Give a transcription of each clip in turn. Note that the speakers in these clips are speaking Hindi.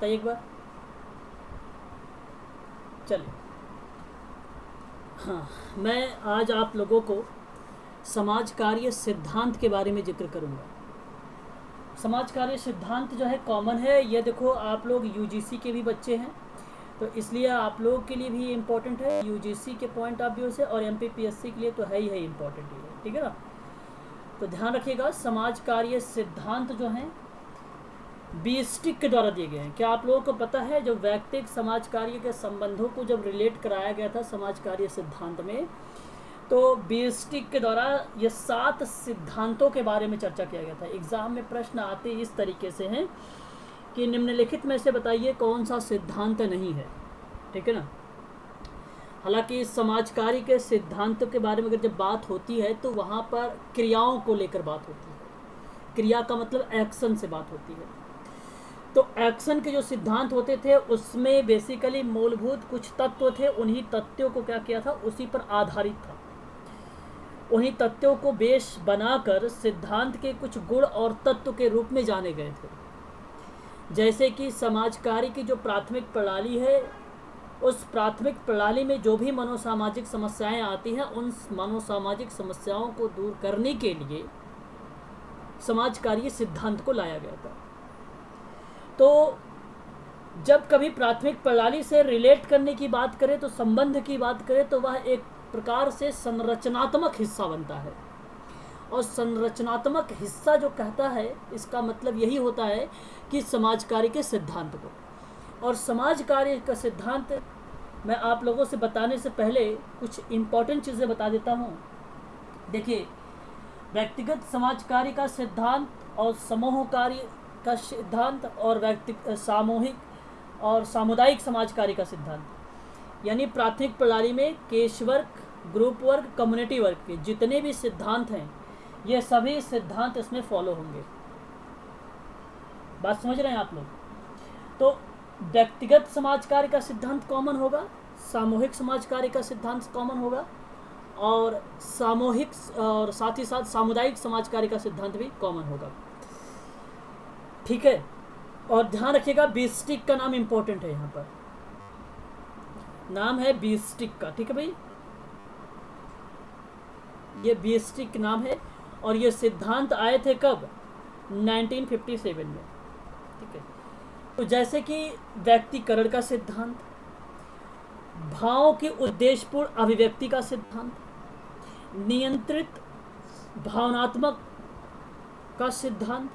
बताइए एक बार। चलिए, हाँ, मैं आज आप लोगों को समाज कार्य सिद्धांत के बारे में जिक्र करूँगा। समाज कार्य सिद्धांत जो है कॉमन है, ये देखो आप लोग यूजीसी के भी बच्चे हैं, तो इसलिए आप लोगों के लिए भी इम्पोर्टेंट है यूजीसी के पॉइंट ऑफ व्यू से, और एमपीपीएससी के लिए तो है ही है इम्पोर्टेंट ही है, ठीक है ना। तो ध्यान रखिएगा, समाज कार्य सिद्धांत जो हैं बीस्टिक के द्वारा दिए गए हैं। क्या आप लोगों को पता है जब व्यक्तिगत समाज कार्य के संबंधों को जब रिलेट कराया गया था समाज कार्य सिद्धांत में, तो बीस्टिक के द्वारा ये 7 सिद्धांतों के बारे में चर्चा किया गया था। एग्जाम में प्रश्न आते इस तरीके से हैं कि निम्नलिखित में से बताइए कौन सा सिद्धांत नहीं है, ठीक है ना। हालांकि समाज कार्य के सिद्धांतों के बारे में अगर जब बात होती है तो वहाँ पर क्रियाओं को लेकर बात होती है। क्रिया का मतलब एक्शन से बात होती है। तो एक्शन के जो सिद्धांत होते थे उसमें बेसिकली मूलभूत कुछ तत्व थे, उन्हीं तथ्यों को क्या किया था, उसी पर आधारित था। उन्हीं तथ्यों को बेस बनाकर सिद्धांत के कुछ गुण और तत्व के रूप में जाने गए थे। जैसे कि समाज कार्य की जो प्राथमिक प्रणाली है, उस प्राथमिक प्रणाली में जो भी मनोसामाजिक समस्याएं आती हैं, उन मनोसामाजिक समस्याओं को दूर करने के लिए समाज कार्य सिद्धांत को लाया गया था। तो जब कभी प्राथमिक प्रणाली से रिलेट करने की बात करें, तो संबंध की बात करें, तो वह एक प्रकार से संरचनात्मक हिस्सा बनता है। और संरचनात्मक हिस्सा जो कहता है, इसका मतलब यही होता है कि समाज कार्य के सिद्धांत को। और समाज कार्य का सिद्धांत मैं आप लोगों से बताने से पहले कुछ इम्पोर्टेंट चीज़ें बता देता हूँ। देखिए, व्यक्तिगत समाज कार्य का सिद्धांत और समूह कार्य का सिद्धांत और सामूहिक और सामुदायिक समाज कार्य का सिद्धांत, यानी प्राथमिक प्रणाली में case work, group work, community work के जितने भी सिद्धांत हैं, ये सभी सिद्धांत इसमें फॉलो होंगे। बात समझ रहे हैं आप लोग। तो व्यक्तिगत समाज कार्य का सिद्धांत कॉमन होगा, सामूहिक समाज कार्य का सिद्धांत कॉमन होगा, और सामूहिक और साथ ही साथ सामुदायिक समाज कार्य का सिद्धांत भी कॉमन होगा, ठीक है। और ध्यान रखिएगा, बीस्टिक का नाम इंपॉर्टेंट है, यहाँ पर नाम है बीस्टिक का, ठीक है भाई, ये बीस्टिक नाम है। और ये सिद्धांत आए थे कब, 1957 में, ठीक है। तो जैसे कि व्यक्तिकरण का सिद्धांत, भावों की उद्देश्यपूर्ण अभिव्यक्ति का सिद्धांत, नियंत्रित भावनात्मक का सिद्धांत,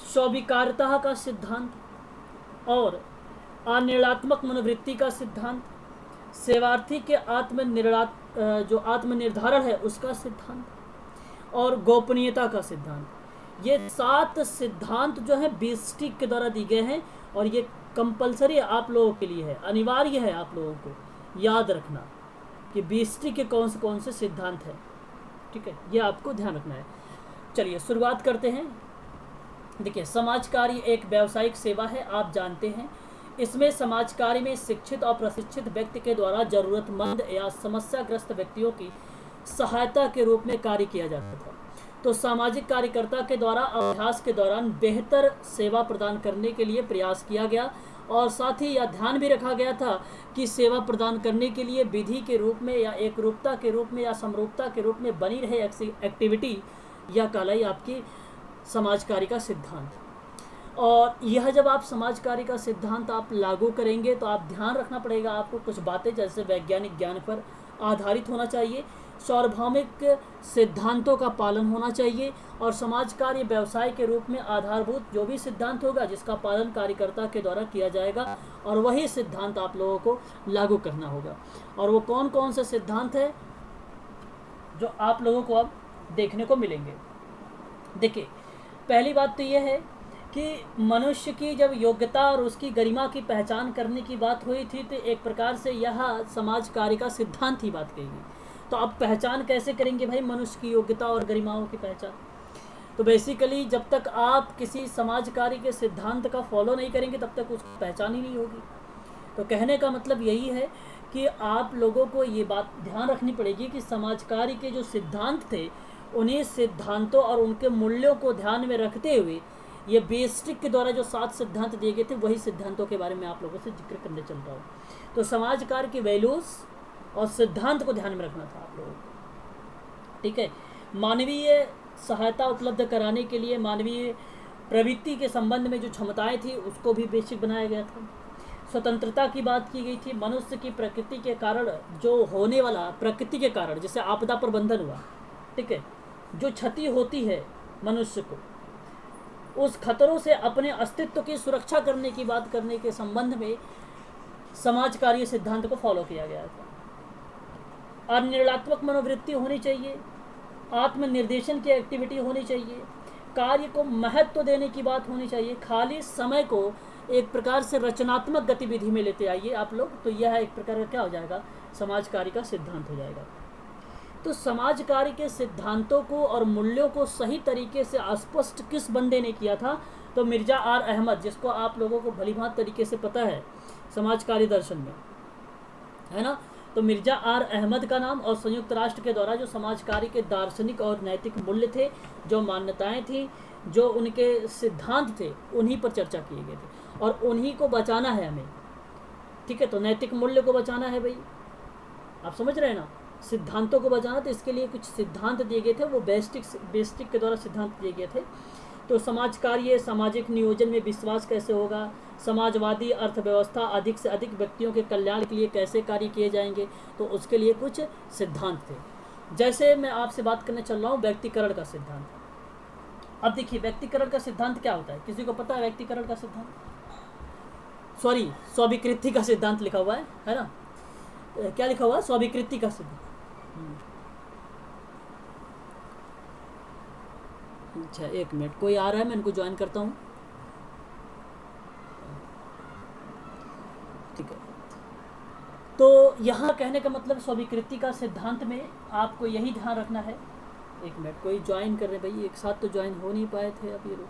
स्वीकार्यता का सिद्धांत, और अनिर्णयात्मक मनोवृत्ति का सिद्धांत, सेवार्थी के जो आत्मनिर्धारण है उसका सिद्धांत, और गोपनीयता का सिद्धांत। ये 7 सिद्धांत जो है बीस्टिक के द्वारा दिए गए हैं, और ये कंपलसरी आप लोगों के लिए है, अनिवार्य है आप लोगों को याद रखना कि बीस्टिक के कौन से सिद्धांत हैं, ठीक है, ये आपको ध्यान रखना है। चलिए शुरुआत करते हैं। देखिए, समाज कार्य एक व्यावसायिक सेवा है, आप जानते हैं। इसमें समाज कार्य में शिक्षित और प्रशिक्षित व्यक्ति के द्वारा जरूरतमंद या समस्याग्रस्त व्यक्तियों की सहायता के रूप में कार्य किया जाता था। तो सामाजिक कार्यकर्ता के द्वारा अभ्यास के दौरान बेहतर सेवा प्रदान करने के लिए प्रयास किया गया, और साथ ही यह ध्यान भी रखा गया था कि सेवा प्रदान करने के लिए विधि के रूप में या एकरूपता के रूप में या समरूपता के रूप में बनी रहे एक्टिविटी या कहलाई आपकी समाज कार्य का सिद्धांत। और यह जब आप समाज कार्य का सिद्धांत आप लागू करेंगे तो आप ध्यान रखना पड़ेगा आपको कुछ बातें, जैसे वैज्ञानिक ज्ञान पर आधारित होना चाहिए, सार्वभौमिक सिद्धांतों का पालन होना चाहिए, और समाज कार्य व्यवसाय के रूप में आधारभूत जो भी सिद्धांत होगा जिसका पालन कार्यकर्ता के द्वारा किया जाएगा, और वही सिद्धांत आप लोगों को लागू करना होगा। और वो कौन कौन से सिद्धांत है जो आप लोगों को अब देखने को मिलेंगे। देखिए, पहली बात तो यह है कि मनुष्य की जब योग्यता और उसकी गरिमा की पहचान करने की बात हुई थी, तो एक प्रकार से यह समाज कार्य का सिद्धांत ही बात कहेगी। तो आप पहचान कैसे करेंगे भाई मनुष्य की योग्यता और गरिमाओं की पहचान? तो बेसिकली जब तक आप किसी समाज कार्य के सिद्धांत का फॉलो नहीं करेंगे तब तक उसकी पहचान ही नहीं होगी। तो कहने का मतलब यही है कि आप लोगों को ये बात ध्यान रखनी पड़ेगी कि समाज कार्य के जो सिद्धांत थे, उन्हीं सिद्धांतों और उनके मूल्यों को ध्यान में रखते हुए ये बेस्टिक के द्वारा जो 7 सिद्धांत दिए गए थे वही सिद्धांतों के बारे में आप लोगों से जिक्र करने चल रहा हूँ। तो समाज कार्य के वैल्यूज और सिद्धांत को ध्यान में रखना था आप लोगों को, ठीक है। मानवीय सहायता उपलब्ध कराने के लिए मानवीय प्रवृत्ति के संबंध में जो क्षमताएं थी उसको भी बेसिक बनाया गया था। स्वतंत्रता की बात की गई थी। मनुष्य की प्रकृति के कारण जो होने वाला, प्रकृति के कारण जैसे आपदा प्रबंधन हुआ, ठीक है, जो क्षति होती है मनुष्य को, उस खतरों से अपने अस्तित्व की सुरक्षा करने की बात करने के संबंध में समाज कार्य सिद्धांत को फॉलो किया गया था। अनिर्णात्मक मनोवृत्ति होनी चाहिए, आत्मनिर्देशन की एक्टिविटी होनी चाहिए, कार्य को महत्व देने की बात होनी चाहिए, खाली समय को एक प्रकार से रचनात्मक गतिविधि में लेते आइए आप लोग, तो यह एक प्रकार का क्या हो जाएगा, समाज कार्य का सिद्धांत हो जाएगा। तो समाज कार्य के सिद्धांतों को और मूल्यों को सही तरीके से स्पष्ट किस बंदे ने किया था, तो मिर्जा आर अहमद, जिसको आप लोगों को भलीभांत तरीके से पता है समाज कार्य दर्शन में, है ना। तो मिर्जा आर अहमद का नाम और संयुक्त राष्ट्र के द्वारा जो समाज कार्य के दार्शनिक और नैतिक मूल्य थे, जो मान्यताएं थी, जो उनके सिद्धांत थे, उन्हीं पर चर्चा किए गए थे और उन्हीं को बचाना है हमें, ठीक है। तो नैतिक मूल्य को बचाना है भाई, आप समझ रहे हैं ना, सिद्धांतों को बचाना। तो इसके लिए कुछ सिद्धांत दिए गए थे, वो बेस्टिक के द्वारा सिद्धांत दिए गए थे। तो समाज कार्य, सामाजिक नियोजन में विश्वास कैसे होगा, समाजवादी अर्थव्यवस्था, अधिक से अधिक व्यक्तियों के कल्याण के लिए कैसे कार्य किए जाएंगे, तो उसके लिए कुछ सिद्धांत थे। जैसे मैं आपसे बात करने चल रहा हूँ व्यक्तिकरण का सिद्धांत। अब देखिए व्यक्तिकरण का सिद्धांत क्या होता है, किसी को पता है व्यक्तिकरण का सिद्धांत? सॉरी, स्वीकृति का सिद्धांत लिखा हुआ है ना, क्या लिखा हुआ है, स्वीकृति का सिद्धांत। अच्छा एक मिनट, कोई आ रहा है, मैं इनको ज्वाइन करता हूँ, ठीक है। तो यहाँ कहने का मतलब स्वीकृति का सिद्धांत में आपको यही ध्यान रखना है। एक मिनट, कोई ज्वाइन कर रहे भाई, एक साथ तो ज्वाइन हो नहीं पाए थे अब ये लोग।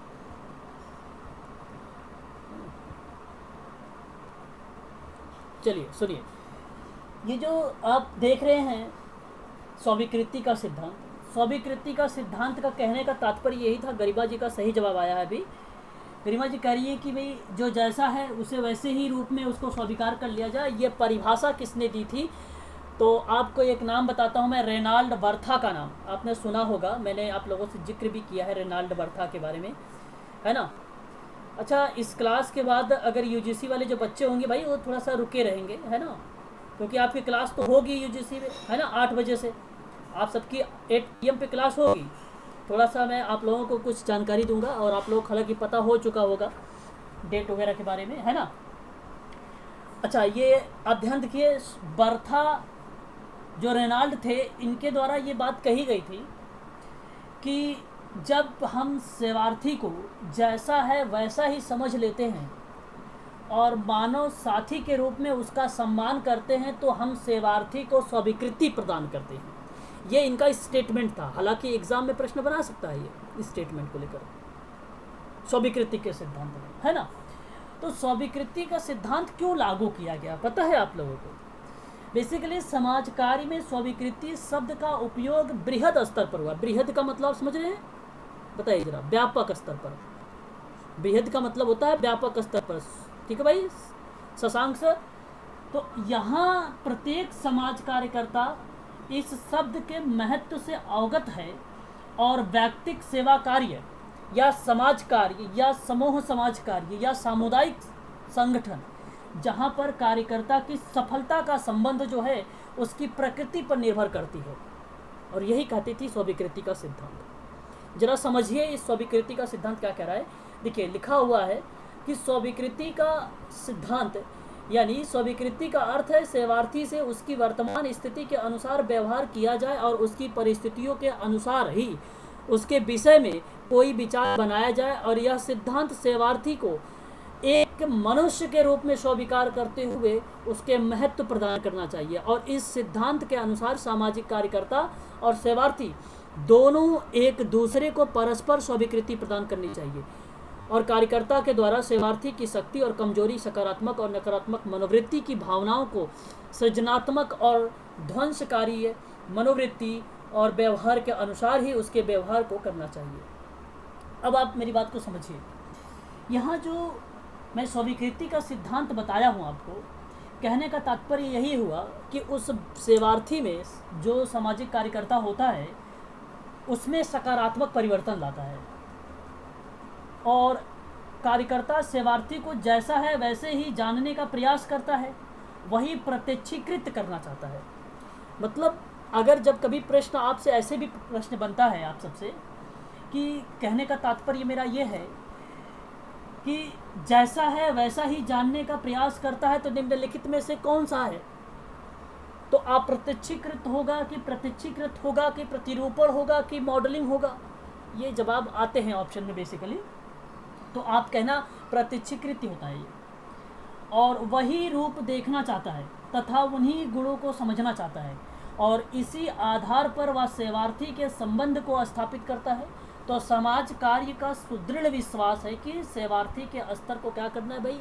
चलिए सुनिए, ये जो आप देख रहे हैं स्वीकृति का सिद्धांत, स्वीकृति का सिद्धांत का कहने का तात्पर्य यही था। गरिमा जी का सही जवाब आया है अभी। गरिमा जी कह रही है कि भाई जो जैसा है उसे वैसे ही रूप में उसको स्वीकार कर लिया जाए। ये परिभाषा किसने दी थी, तो आपको एक नाम बताता हूँ मैं, रेनाल्ड बर्था का नाम आपने सुना होगा, मैंने आप लोगों से जिक्र भी किया है रेनाल्ड बर्था के बारे में, है ना। अच्छा, इस क्लास के बाद अगर यूजीसी वाले जो बच्चे होंगे भाई वो थोड़ा सा रुके रहेंगे, है ना, क्योंकि आपकी क्लास तो होगी यूजीसी में, है ना, 8 बजे से आप सबकी 8 PM पे क्लास होगी। थोड़ा सा मैं आप लोगों को कुछ जानकारी दूंगा और आप लोगों को हालांकि पता हो चुका होगा डेट वगैरह के बारे में, है ना। अच्छा, ये अध्ययन देखिए, बर्था जो रेनाल्ड थे, इनके द्वारा ये बात कही गई थी कि जब हम सेवार्थी को जैसा है वैसा ही समझ लेते हैं और मानव साथी के रूप में उसका सम्मान करते हैं, तो हम सेवार्थी को स्वीकृति प्रदान करते हैं। ये इनका स्टेटमेंट था। हालांकि एग्जाम में प्रश्न बना सकता है ये इस स्टेटमेंट को लेकर, स्वीकृति के सिद्धांत में, है ना। तो स्वीकृति का सिद्धांत क्यों लागू किया गया पता है आप लोगों को? बेसिकली समाज कार्य में स्वीकृति शब्द का उपयोग बृहद स्तर पर हुआ। बृहद का मतलब समझ रहे हैं, बताइए जरा, व्यापक स्तर पर। बृहद का मतलब होता है व्यापक स्तर पर, ठीक है भाई शशांक सर। तो यहाँ प्रत्येक समाज कार्यकर्ता इस शब्द के महत्व से अवगत है और व्यक्तिक सेवा कार्य या समाज कार्य या समूह समाज कार्य या सामुदायिक संगठन, जहाँ पर कार्यकर्ता की सफलता का संबंध जो है उसकी प्रकृति पर निर्भर करती है, और यही कहती थी स्वीकृति का सिद्धांत। जरा समझिए इस स्वीकृति का सिद्धांत क्या कह रहा है। देखिए लिखा हुआ है कि स्वीकृति का सिद्धांत यानी स्वीकृति का अर्थ है सेवार्थी से उसकी वर्तमान स्थिति के अनुसार व्यवहार किया जाए और उसकी परिस्थितियों के अनुसार ही उसके विषय में कोई विचार बनाया जाए, और यह सिद्धांत सेवार्थी को एक मनुष्य के रूप में स्वीकार करते हुए उसके महत्व प्रदान करना चाहिए। और इस सिद्धांत के अनुसार सामाजिक कार्यकर्ता और सेवार्थी दोनों एक दूसरे को परस्पर स्वीकृति प्रदान करनी चाहिए, और कार्यकर्ता के द्वारा सेवार्थी की शक्ति और कमजोरी, सकारात्मक और नकारात्मक मनोवृत्ति की भावनाओं को सृजनात्मक और ध्वंसकारी मनोवृत्ति और व्यवहार के अनुसार ही उसके व्यवहार को करना चाहिए। अब आप मेरी बात को समझिए। यहाँ जो मैं स्वीकृति का सिद्धांत बताया हूँ आपको, कहने का तात्पर्य यही हुआ कि उस सेवार्थी में जो सामाजिक कार्यकर्ता होता है उसमें सकारात्मक परिवर्तन लाता है, और कार्यकर्ता सेवार्थी को जैसा है वैसे ही जानने का प्रयास करता है, वही प्रत्यक्षीकृत करना चाहता है। मतलब अगर जब कभी प्रश्न आपसे ऐसे भी प्रश्न बनता है आप सबसे कि कहने का तात्पर्य मेरा ये है कि जैसा है वैसा ही जानने का प्रयास करता है, तो निम्नलिखित में से कौन सा है, तो आप प्रत्यक्षीकृत होगा कि प्रतिरूपण होगा कि मॉडलिंग होगा, ये जवाब आते हैं ऑप्शन में बेसिकली। तो आप कहना प्रत्यक्षीकृत होता है ये, और वही रूप देखना चाहता है तथा उन्हीं गुणों को समझना चाहता है, और इसी आधार पर वह सेवार्थी के संबंध को स्थापित करता है। तो समाज कार्य का सुदृढ़ विश्वास है कि सेवार्थी के स्तर को क्या करना है भाई,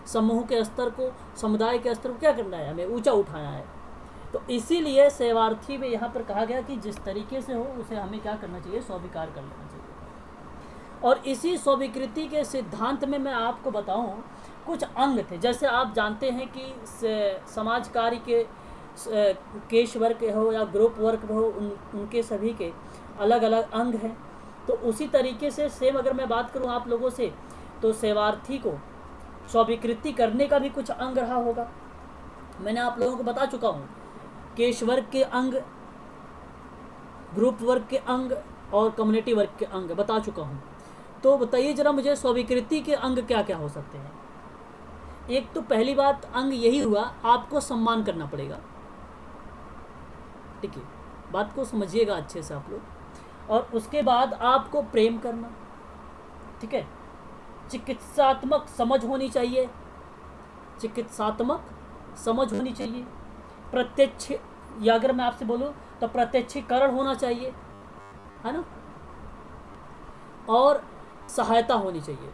समूह के स्तर को, समुदाय के स्तर को क्या करना है, हमें ऊंचा उठाना है। तो इसीलिए सेवार्थी में यहाँ पर कहा गया कि जिस तरीके से हो उसे हमें क्या करना चाहिए, स्वीकार कर लेना चाहिए। और इसी स्वीकृति के सिद्धांत में मैं आपको बताऊं कुछ अंग थे। जैसे आप जानते हैं कि समाज कार्य के केश वर्क हो या ग्रुप वर्क हो, उनके सभी के अलग अलग अंग हैं। तो उसी तरीके से सेम अगर मैं बात करूं आप लोगों से, तो सेवार्थी को स्वीकृति करने का भी कुछ अंग रहा होगा। मैंने आप लोगों को बता चुका हूं, केश वर्क के अंग, ग्रुप वर्क के अंग और कम्युनिटी वर्क के अंग बता चुका हूं। तो बताइए जरा मुझे स्वीकृति के अंग क्या क्या हो सकते हैं। एक तो पहली बात अंग यही हुआ, आपको सम्मान करना पड़ेगा। ठीक है, बात को समझिएगा अच्छे से आप लोग। और उसके बाद आपको प्रेम करना, ठीक है, चिकित्सात्मक समझ होनी चाहिए, चिकित्सात्मक समझ होनी चाहिए, प्रत्यक्ष, या अगर मैं आपसे बोलूं तो प्रत्यक्षीकरण होना चाहिए, है ना, और सहायता होनी चाहिए।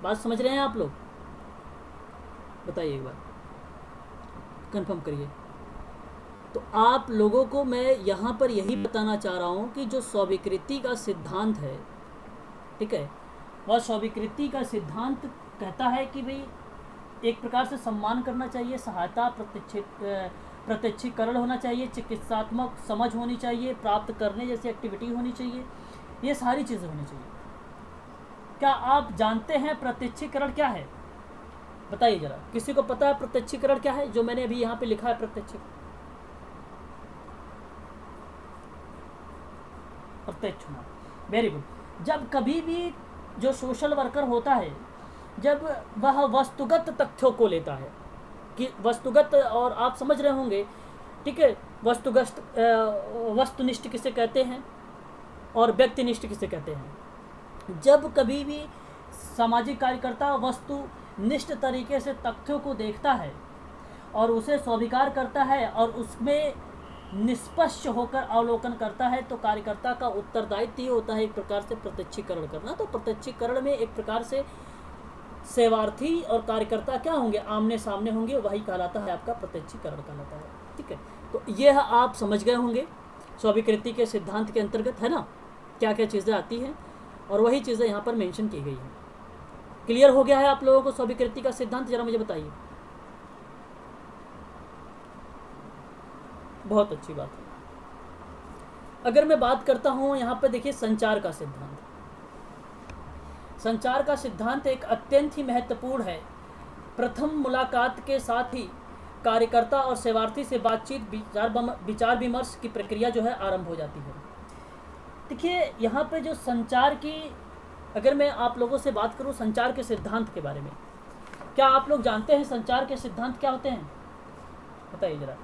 बात समझ रहे हैं आप लोग? बताइए एक बार, कंफर्म करिए। तो आप लोगों को मैं यहाँ पर यही बताना चाह रहा हूँ कि जो स्वीकृति का सिद्धांत है, ठीक है, वह स्वीकृति का सिद्धांत कहता है कि भाई एक प्रकार से सम्मान करना चाहिए, सहायता, प्रत्यक्षीकरण होना चाहिए, चिकित्सात्मक समझ होनी चाहिए, प्राप्त करने जैसी एक्टिविटी होनी चाहिए, ये सारी चीज़ें होनी चाहिए। क्या आप जानते हैं प्रत्यक्षीकरण क्या है? बताइए जरा, किसी को पता है प्रत्यक्षीकरण क्या है, जो मैंने अभी यहाँ पे लिखा है प्रत्यक्षीकरण? प्रत्यक्ष होना, वेरी गुड। जब कभी भी जो सोशल वर्कर होता है, जब वह वस्तुगत तथ्यों को लेता है कि वस्तुगत, और आप समझ रहे होंगे, ठीक है, वस्तुनिष्ठ किसे कहते हैं और व्यक्तिनिष्ठ किसे कहते हैं। जब कभी भी सामाजिक कार्यकर्ता वस्तुनिष्ठ तरीके से तथ्यों को देखता है और उसे स्वीकार करता है और उसमें निष्पक्ष होकर अवलोकन करता है, तो कार्यकर्ता का उत्तरदायित्व ये होता है एक प्रकार से प्रत्यक्षीकरण करना। तो प्रत्यक्षीकरण में एक प्रकार से सेवार्थी और कार्यकर्ता क्या होंगे, आमने सामने होंगे, वही कहलाता है आपका प्रत्यक्षीकरण कहलाता है। ठीक है, तो यह आप समझ गए होंगे स्वीकृति के सिद्धांत के अंतर्गत, है ना, क्या क्या चीज़ें आती हैं, और वही चीज़ें यहाँ पर मेंशन की गई हैं। क्लियर हो गया है आप लोगों को स्वीकृति का सिद्धांत? जरा मुझे बताइए। बहुत अच्छी बात है। अगर मैं बात करता हूँ यहाँ पर देखिए संचार का सिद्धांत। संचार का सिद्धांत एक अत्यंत ही महत्वपूर्ण है। प्रथम मुलाकात के साथ ही कार्यकर्ता और सेवार्थी से बातचीत, विचार विमर्श की प्रक्रिया जो है आरंभ हो जाती है। देखिए यहाँ पे जो संचार की, अगर मैं आप लोगों से बात करूँ संचार के सिद्धांत के बारे में, क्या आप लोग जानते हैं संचार के सिद्धांत क्या होते हैं? बताइए जरा।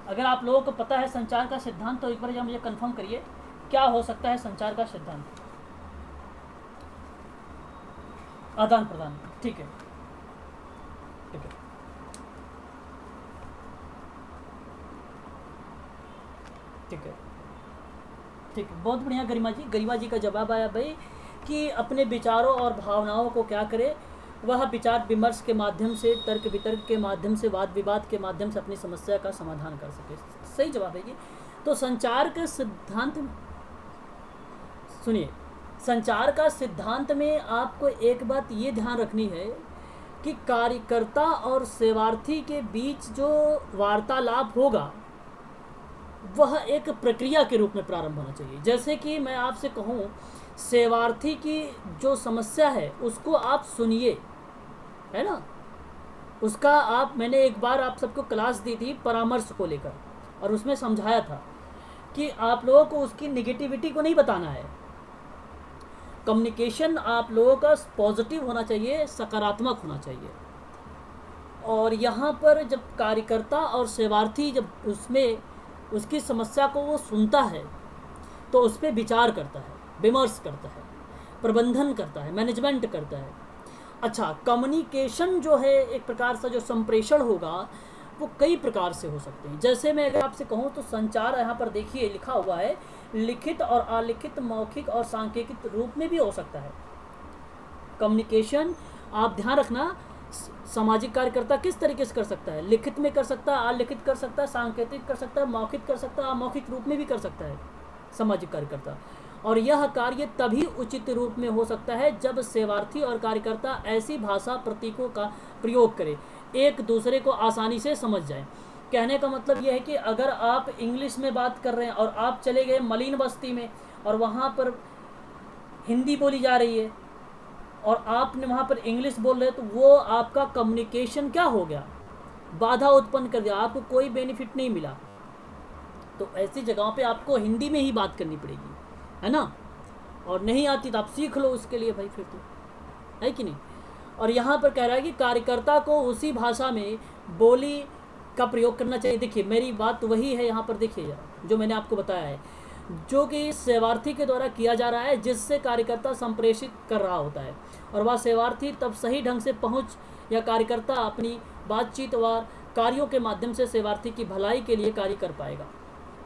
अगर आप लोगों को पता है संचार का सिद्धांत तो एक बार जरा मुझे कंफर्म करिए, क्या हो सकता है संचार का सिद्धांत? आदान प्रदान, ठीक है, ठीक है, ठीक है, ठीक है, बहुत बढ़िया। गरिमा जी का जवाब आया भाई कि अपने विचारों और भावनाओं को क्या करे, वह विचार विमर्श के माध्यम से, तर्क वितर्क के माध्यम से, वाद विवाद के माध्यम से अपनी समस्या का समाधान कर सके। सही जवाब है ये। तो संचार के सिद्धांत, सुनिए, संचार का सिद्धांत में आपको एक बात ये ध्यान रखनी है कि कार्यकर्ता और सेवार्थी के बीच जो वार्तालाप होगा वह एक प्रक्रिया के रूप में प्रारंभ होना चाहिए। जैसे कि मैं आपसे कहूँ, सेवार्थी की जो समस्या है उसको आप सुनिए, है ना, उसका मैंने एक बार आप सबको क्लास दी थी परामर्श को लेकर, और उसमें समझाया था कि आप लोगों को उसकी नेगेटिविटी को नहीं बताना है। कम्युनिकेशन आप लोगों का पॉजिटिव होना चाहिए, सकारात्मक होना चाहिए। और यहाँ पर जब कार्यकर्ता और सेवार्थी जब उसमें उसकी समस्या को वो सुनता है तो उस पर विचार करता है, विमर्श करता है, प्रबंधन करता है, मैनेजमेंट करता है। अच्छा, कम्युनिकेशन जो है एक प्रकार से जो संप्रेषण होगा वो कई प्रकार से हो सकते हैं। जैसे मैं अगर आपसे कहूँ तो संचार यहाँ पर देखिए लिखा हुआ है, लिखित और अलिखित, मौखिक और सांकेतिक रूप में भी हो सकता है। कम्युनिकेशन आप ध्यान रखना, सामाजिक कार्यकर्ता किस तरीके से कर सकता है, लिखित में कर सकता है, अलिखित कर सकता है, सांकेतिक कर सकता है, मौखिक कर सकता है, अमौखिक रूप में भी कर सकता है सामाजिक कार्यकर्ता। और यह कार्य तभी उचित रूप में हो सकता है जब सेवार्थी और कार्यकर्ता ऐसी भाषा प्रतीकों का प्रयोग करें, एक दूसरे को आसानी से समझ जाएं। कहने का मतलब यह है कि अगर आप इंग्लिश में बात कर रहे हैं और आप चले गए मलिन बस्ती में और वहाँ पर हिंदी बोली जा रही है और आपने वहाँ पर इंग्लिश बोल रहे हैं, तो वो आपका कम्युनिकेशन क्या हो गया, बाधा उत्पन्न कर दिया, आपको कोई बेनिफिट नहीं मिला। तो ऐसी जगहों पे आपको हिंदी में ही बात करनी पड़ेगी, है ना। और नहीं आती तो आप सीख लो उसके लिए भाई, फिर तो है कि नहीं। और यहाँ पर कह रहा है कि कार्यकर्ता को उसी भाषा में बोली का प्रयोग करना चाहिए। देखिए मेरी बात तो वही है, यहाँ पर देखिए जरा जो मैंने आपको बताया है, जो कि सेवार्थी के द्वारा किया जा रहा है, जिससे कार्यकर्ता संप्रेषित कर रहा होता है, और वह सेवार्थी तब सही ढंग से पहुँच या कार्यकर्ता अपनी बातचीत व कार्यों के माध्यम से सेवार्थी की भलाई के लिए कार्य कर पाएगा।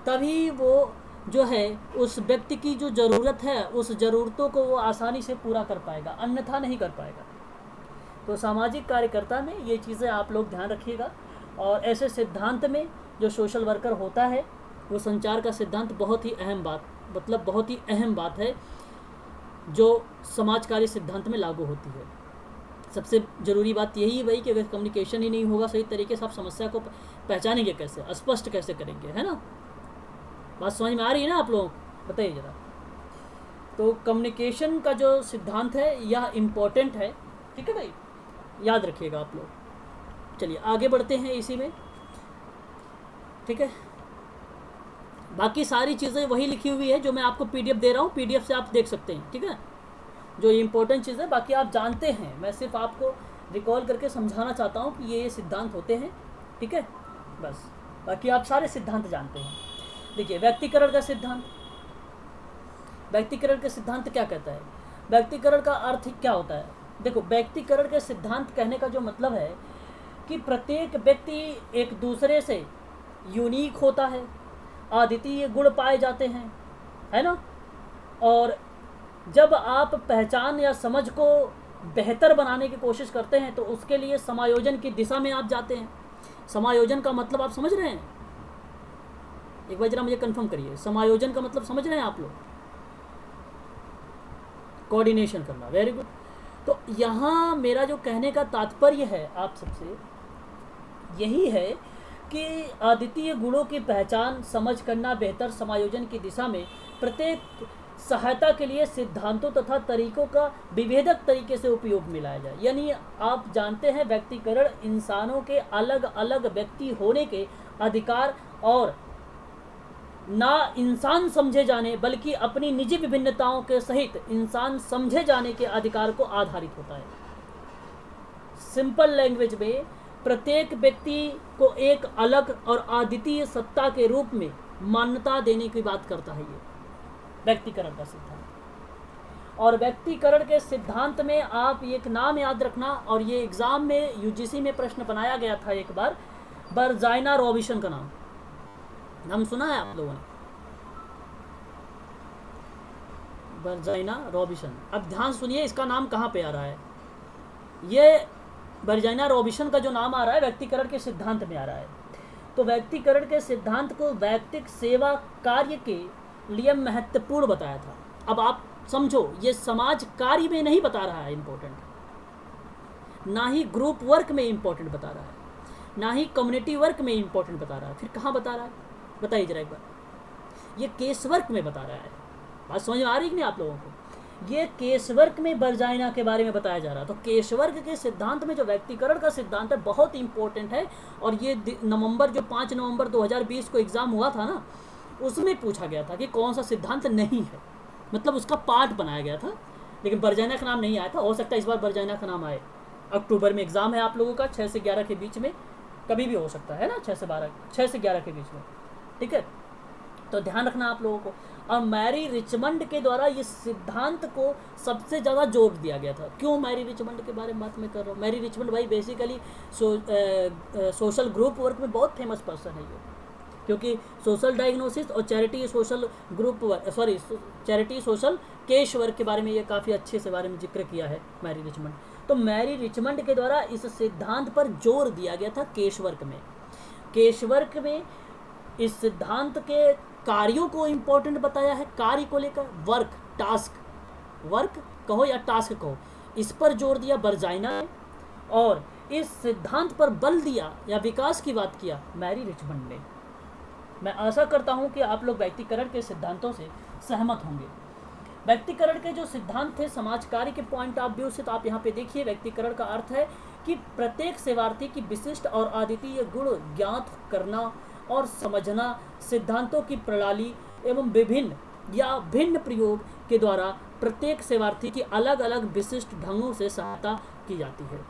तभी वो जो है उस व्यक्ति की जो ज़रूरत है उस ज़रूरतों को वो आसानी से पूरा कर पाएगा, अन्यथा नहीं कर पाएगा। तो सामाजिक कार्यकर्ता में ये चीज़ें आप लोग ध्यान रखिएगा। और ऐसे सिद्धांत में जो सोशल वर्कर होता है वो संचार का सिद्धांत बहुत ही अहम बात, मतलब बहुत ही अहम बात है जो समाजकारी सिद्धांत में लागू होती है। सबसे ज़रूरी बात यही है भाई कि अगर कम्युनिकेशन ही नहीं होगा सही तरीके से, आप समस्या को पहचानेंगे कैसे, स्पष्ट कैसे करेंगे, है ना। बात समझ में आ रही है ना आप लोग, बताइए ज़रा। तो कम्युनिकेशन का जो सिद्धांत है यह इम्पोर्टेंट है, ठीक है भाई, याद रखिएगा आप लोग। चलिए आगे बढ़ते हैं इसी में, ठीक है। बाकी सारी चीज़ें वही लिखी हुई है जो मैं आपको पीडीएफ दे रहा हूँ, पीडीएफ से आप देख सकते हैं, ठीक है। जो इम्पोर्टेंट चीज़ें बाकी आप जानते हैं, मैं सिर्फ आपको रिकॉल करके समझाना चाहता हूँ कि ये सिद्धांत होते हैं, ठीक है, बस। बाकी आप सारे सिद्धांत जानते हैं। देखिए व्यक्तिकरण का सिद्धांत, व्यक्तिकरण का सिद्धांत क्या कहता है, व्यक्तिकरण का अर्थ क्या होता है। देखो व्यक्तिकरण के सिद्धांत कहने का जो मतलब है कि प्रत्येक व्यक्ति एक दूसरे से यूनिक होता है, अद्वितीय गुण पाए जाते हैं, है ना। और जब आप पहचान या समझ को बेहतर बनाने की कोशिश करते हैं तो उसके लिए समायोजन की दिशा में आप जाते हैं। समायोजन का मतलब आप समझ रहे हैं, एक बार जरा मुझे कंफर्म करिए, समायोजन का मतलब समझ रहे हैं आप लोग। कोऑर्डिनेशन करना, वेरी गुड। तो यहाँ मेरा जो कहने का तात्पर्य है आप सबसे यही है कि अद्वितीय गुणों की पहचान, समझ करना, बेहतर समायोजन की दिशा में प्रत्येक सहायता के लिए सिद्धांतों तथा तरीकों का विभेदक तरीके से उपयोग में लाया जाए। यानी आप जानते हैं व्यक्तिकरण इंसानों के अलग अलग व्यक्ति होने के अधिकार और ना इंसान समझे जाने बल्कि अपनी निजी विभिन्नताओं के सहित इंसान समझे जाने के अधिकार को आधारित होता है। सिंपल लैंग्वेज में प्रत्येक व्यक्ति को एक अलग और अद्वितीय सत्ता के रूप में मान्यता देने की बात करता है ये व्यक्तिकरण का सिद्धांत। और व्यक्तिकरण के सिद्धांत में आप एक नाम याद रखना, और ये एग्जाम में यूजीसी में प्रश्न बनाया गया था एक बार, बर्जाइना रॉबिसन का नाम सुना है आप लोगों ने, बर्जाइना रॉबिसन। अब ध्यान सुनिए इसका नाम कहाँ पे आ रहा है। ये बर्जाइना रॉबिसन का जो नाम आ रहा है व्यक्तिकरण के सिद्धांत में आ रहा है। तो व्यक्तिकरण के सिद्धांत को वैयक्तिक सेवा कार्य के लिए महत्वपूर्ण बताया था। अब आप समझो, ये समाज कार्य में नहीं बता रहा है इम्पोर्टेंट, ना ही ग्रुप वर्क में इम्पोर्टेंट बता रहा है, ना ही कम्युनिटी वर्क में इम्पोर्टेंट बता रहा है। फिर कहाँ बता रहा है? बताइए जरा एक बार। ये केस वर्क में बता रहा है। बात समझ में आ रही कि नहीं आप लोगों को? ये केस वर्क में वर्जाइना के बारे में बताया जा रहा है। तो केस वर्क के सिद्धांत में जो व्यक्तिकरण का सिद्धांत है बहुत इंपॉर्टेंट है। और ये नवंबर जो 5 नवंबर 2020 को एग्ज़ाम हुआ था ना, उसमें पूछा गया था कि कौन सा सिद्धांत नहीं है, मतलब उसका पार्ट बनाया गया था, लेकिन वर्जाइना का नाम नहीं आया था। हो सकता है इस बार वर्जाइना का नाम आए। अक्टूबर में एग्ज़ाम है आप लोगों का, 6 से 11 के बीच में, कभी भी हो सकता है ना, 6 से 11 के बीच में, ठीक है। तो ध्यान रखना आप लोगों को। और मैरी रिचमंड के द्वारा इस सिद्धांत को सबसे ज़्यादा जोर दिया गया था। क्यों मैरी रिचमंड के बारे में बात मैं कर रहा हूँ? मैरी रिचमंड भाई बेसिकली सोशल ग्रुप वर्क में बहुत फेमस पर्सन है ये, क्योंकि सोशल डायग्नोसिस और charity social group work, charity social case work के बारे में ये काफ़ी अच्छे से बारे में जिक्र किया है मैरी रिचमंड। तो मैरी रिचमंड के द्वारा इस सिद्धांत पर जोर दिया गया था केस वर्क में। केस वर्क में इस सिद्धांत के कार्यों को इम्पोर्टेंट बताया है, कार्य को लेकर, वर्क, टास्क, वर्क कहो या टास्क कहो, इस पर जोर दिया वर्जाइना ने। और इस सिद्धांत पर बल दिया या विकास की बात किया मैरी रिचमंड ने। मैं आशा करता हूं कि आप लोग व्यक्तिकरण के सिद्धांतों से सहमत होंगे। व्यक्तिकरण के जो सिद्धांत थे समाज कार्य के पॉइंट ऑफ व्यू से, तो आप यहाँ पे देखिए, व्यक्तिकरण का अर्थ है कि प्रत्येक सेवार्थी की विशिष्ट और अद्वितीय गुण ज्ञात करना और समझना, सिद्धांतों की प्रणाली एवं विभिन्न या भिन्न प्रयोग के द्वारा प्रत्येक सेवार्थी की अलग अलग विशिष्ट ढंगों से सहायता की जाती है।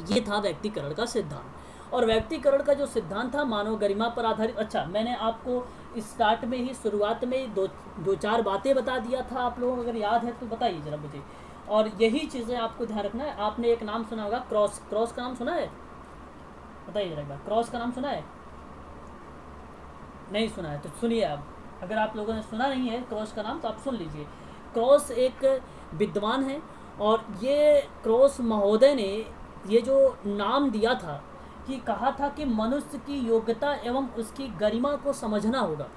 ये था व्यक्तिकरण का सिद्धांत। और व्यक्तिकरण का जो सिद्धांत था मानव गरिमा पर आधारित। अच्छा, मैंने आपको स्टार्ट में ही, शुरुआत में ही दो चार बातें बता दिया था, आप लोगों को अगर याद है तो बताइए जरा मुझे। और यही चीज़ें आपको ध्यान रखना है। आपने एक नाम सुना होगा, क्रॉस। क्रॉस का नाम सुना है? बताइए जरा एक बार, क्रॉस का नाम सुना है? नहीं सुना है तो सुनिए आप। अगर आप लोगों ने सुना नहीं है क्रॉस का नाम तो आप सुन लीजिए। क्रॉस एक विद्वान है और ये क्रॉस महोदय ने ये जो नाम दिया था कि कहा था कि मनुष्य की योग्यता एवं उसकी गरिमा को समझना होगा।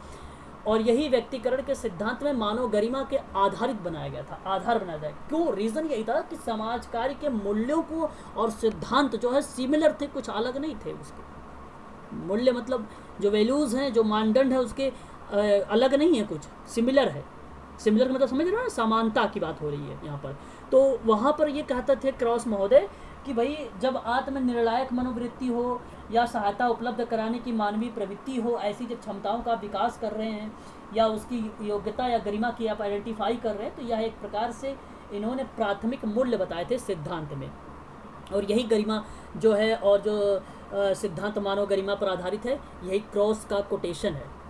और यही व्यक्तिकरण के सिद्धांत में मानव गरिमा के आधारित बनाया गया था, आधार बनाया जाए। क्यों? रीज़न यही था कि समाज कार्य के मूल्यों को और सिद्धांत जो है सिमिलर थे, कुछ अलग नहीं थे। उसके मूल्य मतलब जो वैल्यूज़ हैं, जो मानदंड है उसके अलग नहीं है, कुछ सिमिलर है। सिमिलर मतलब समझ रहे हो ना, समानता की बात हो रही है यहाँ पर। तो वहाँ पर ये कहते थे क्रॉस महोदय कि भाई जब आत्मनिर्णायक मनोवृत्ति हो या सहायता उपलब्ध कराने की मानवीय प्रवृत्ति हो, ऐसी जब क्षमताओं का विकास कर रहे हैं या उसकी योग्यता या गरिमा की आप आइडेंटिफाई कर रहे हैं, तो यह एक प्रकार से इन्होंने प्राथमिक मूल्य बताए थे सिद्धांत में। और यही गरिमा जो है और जो सिद्धांत मानव गरिमा पर आधारित है, यही क्रॉस का कोटेशन है।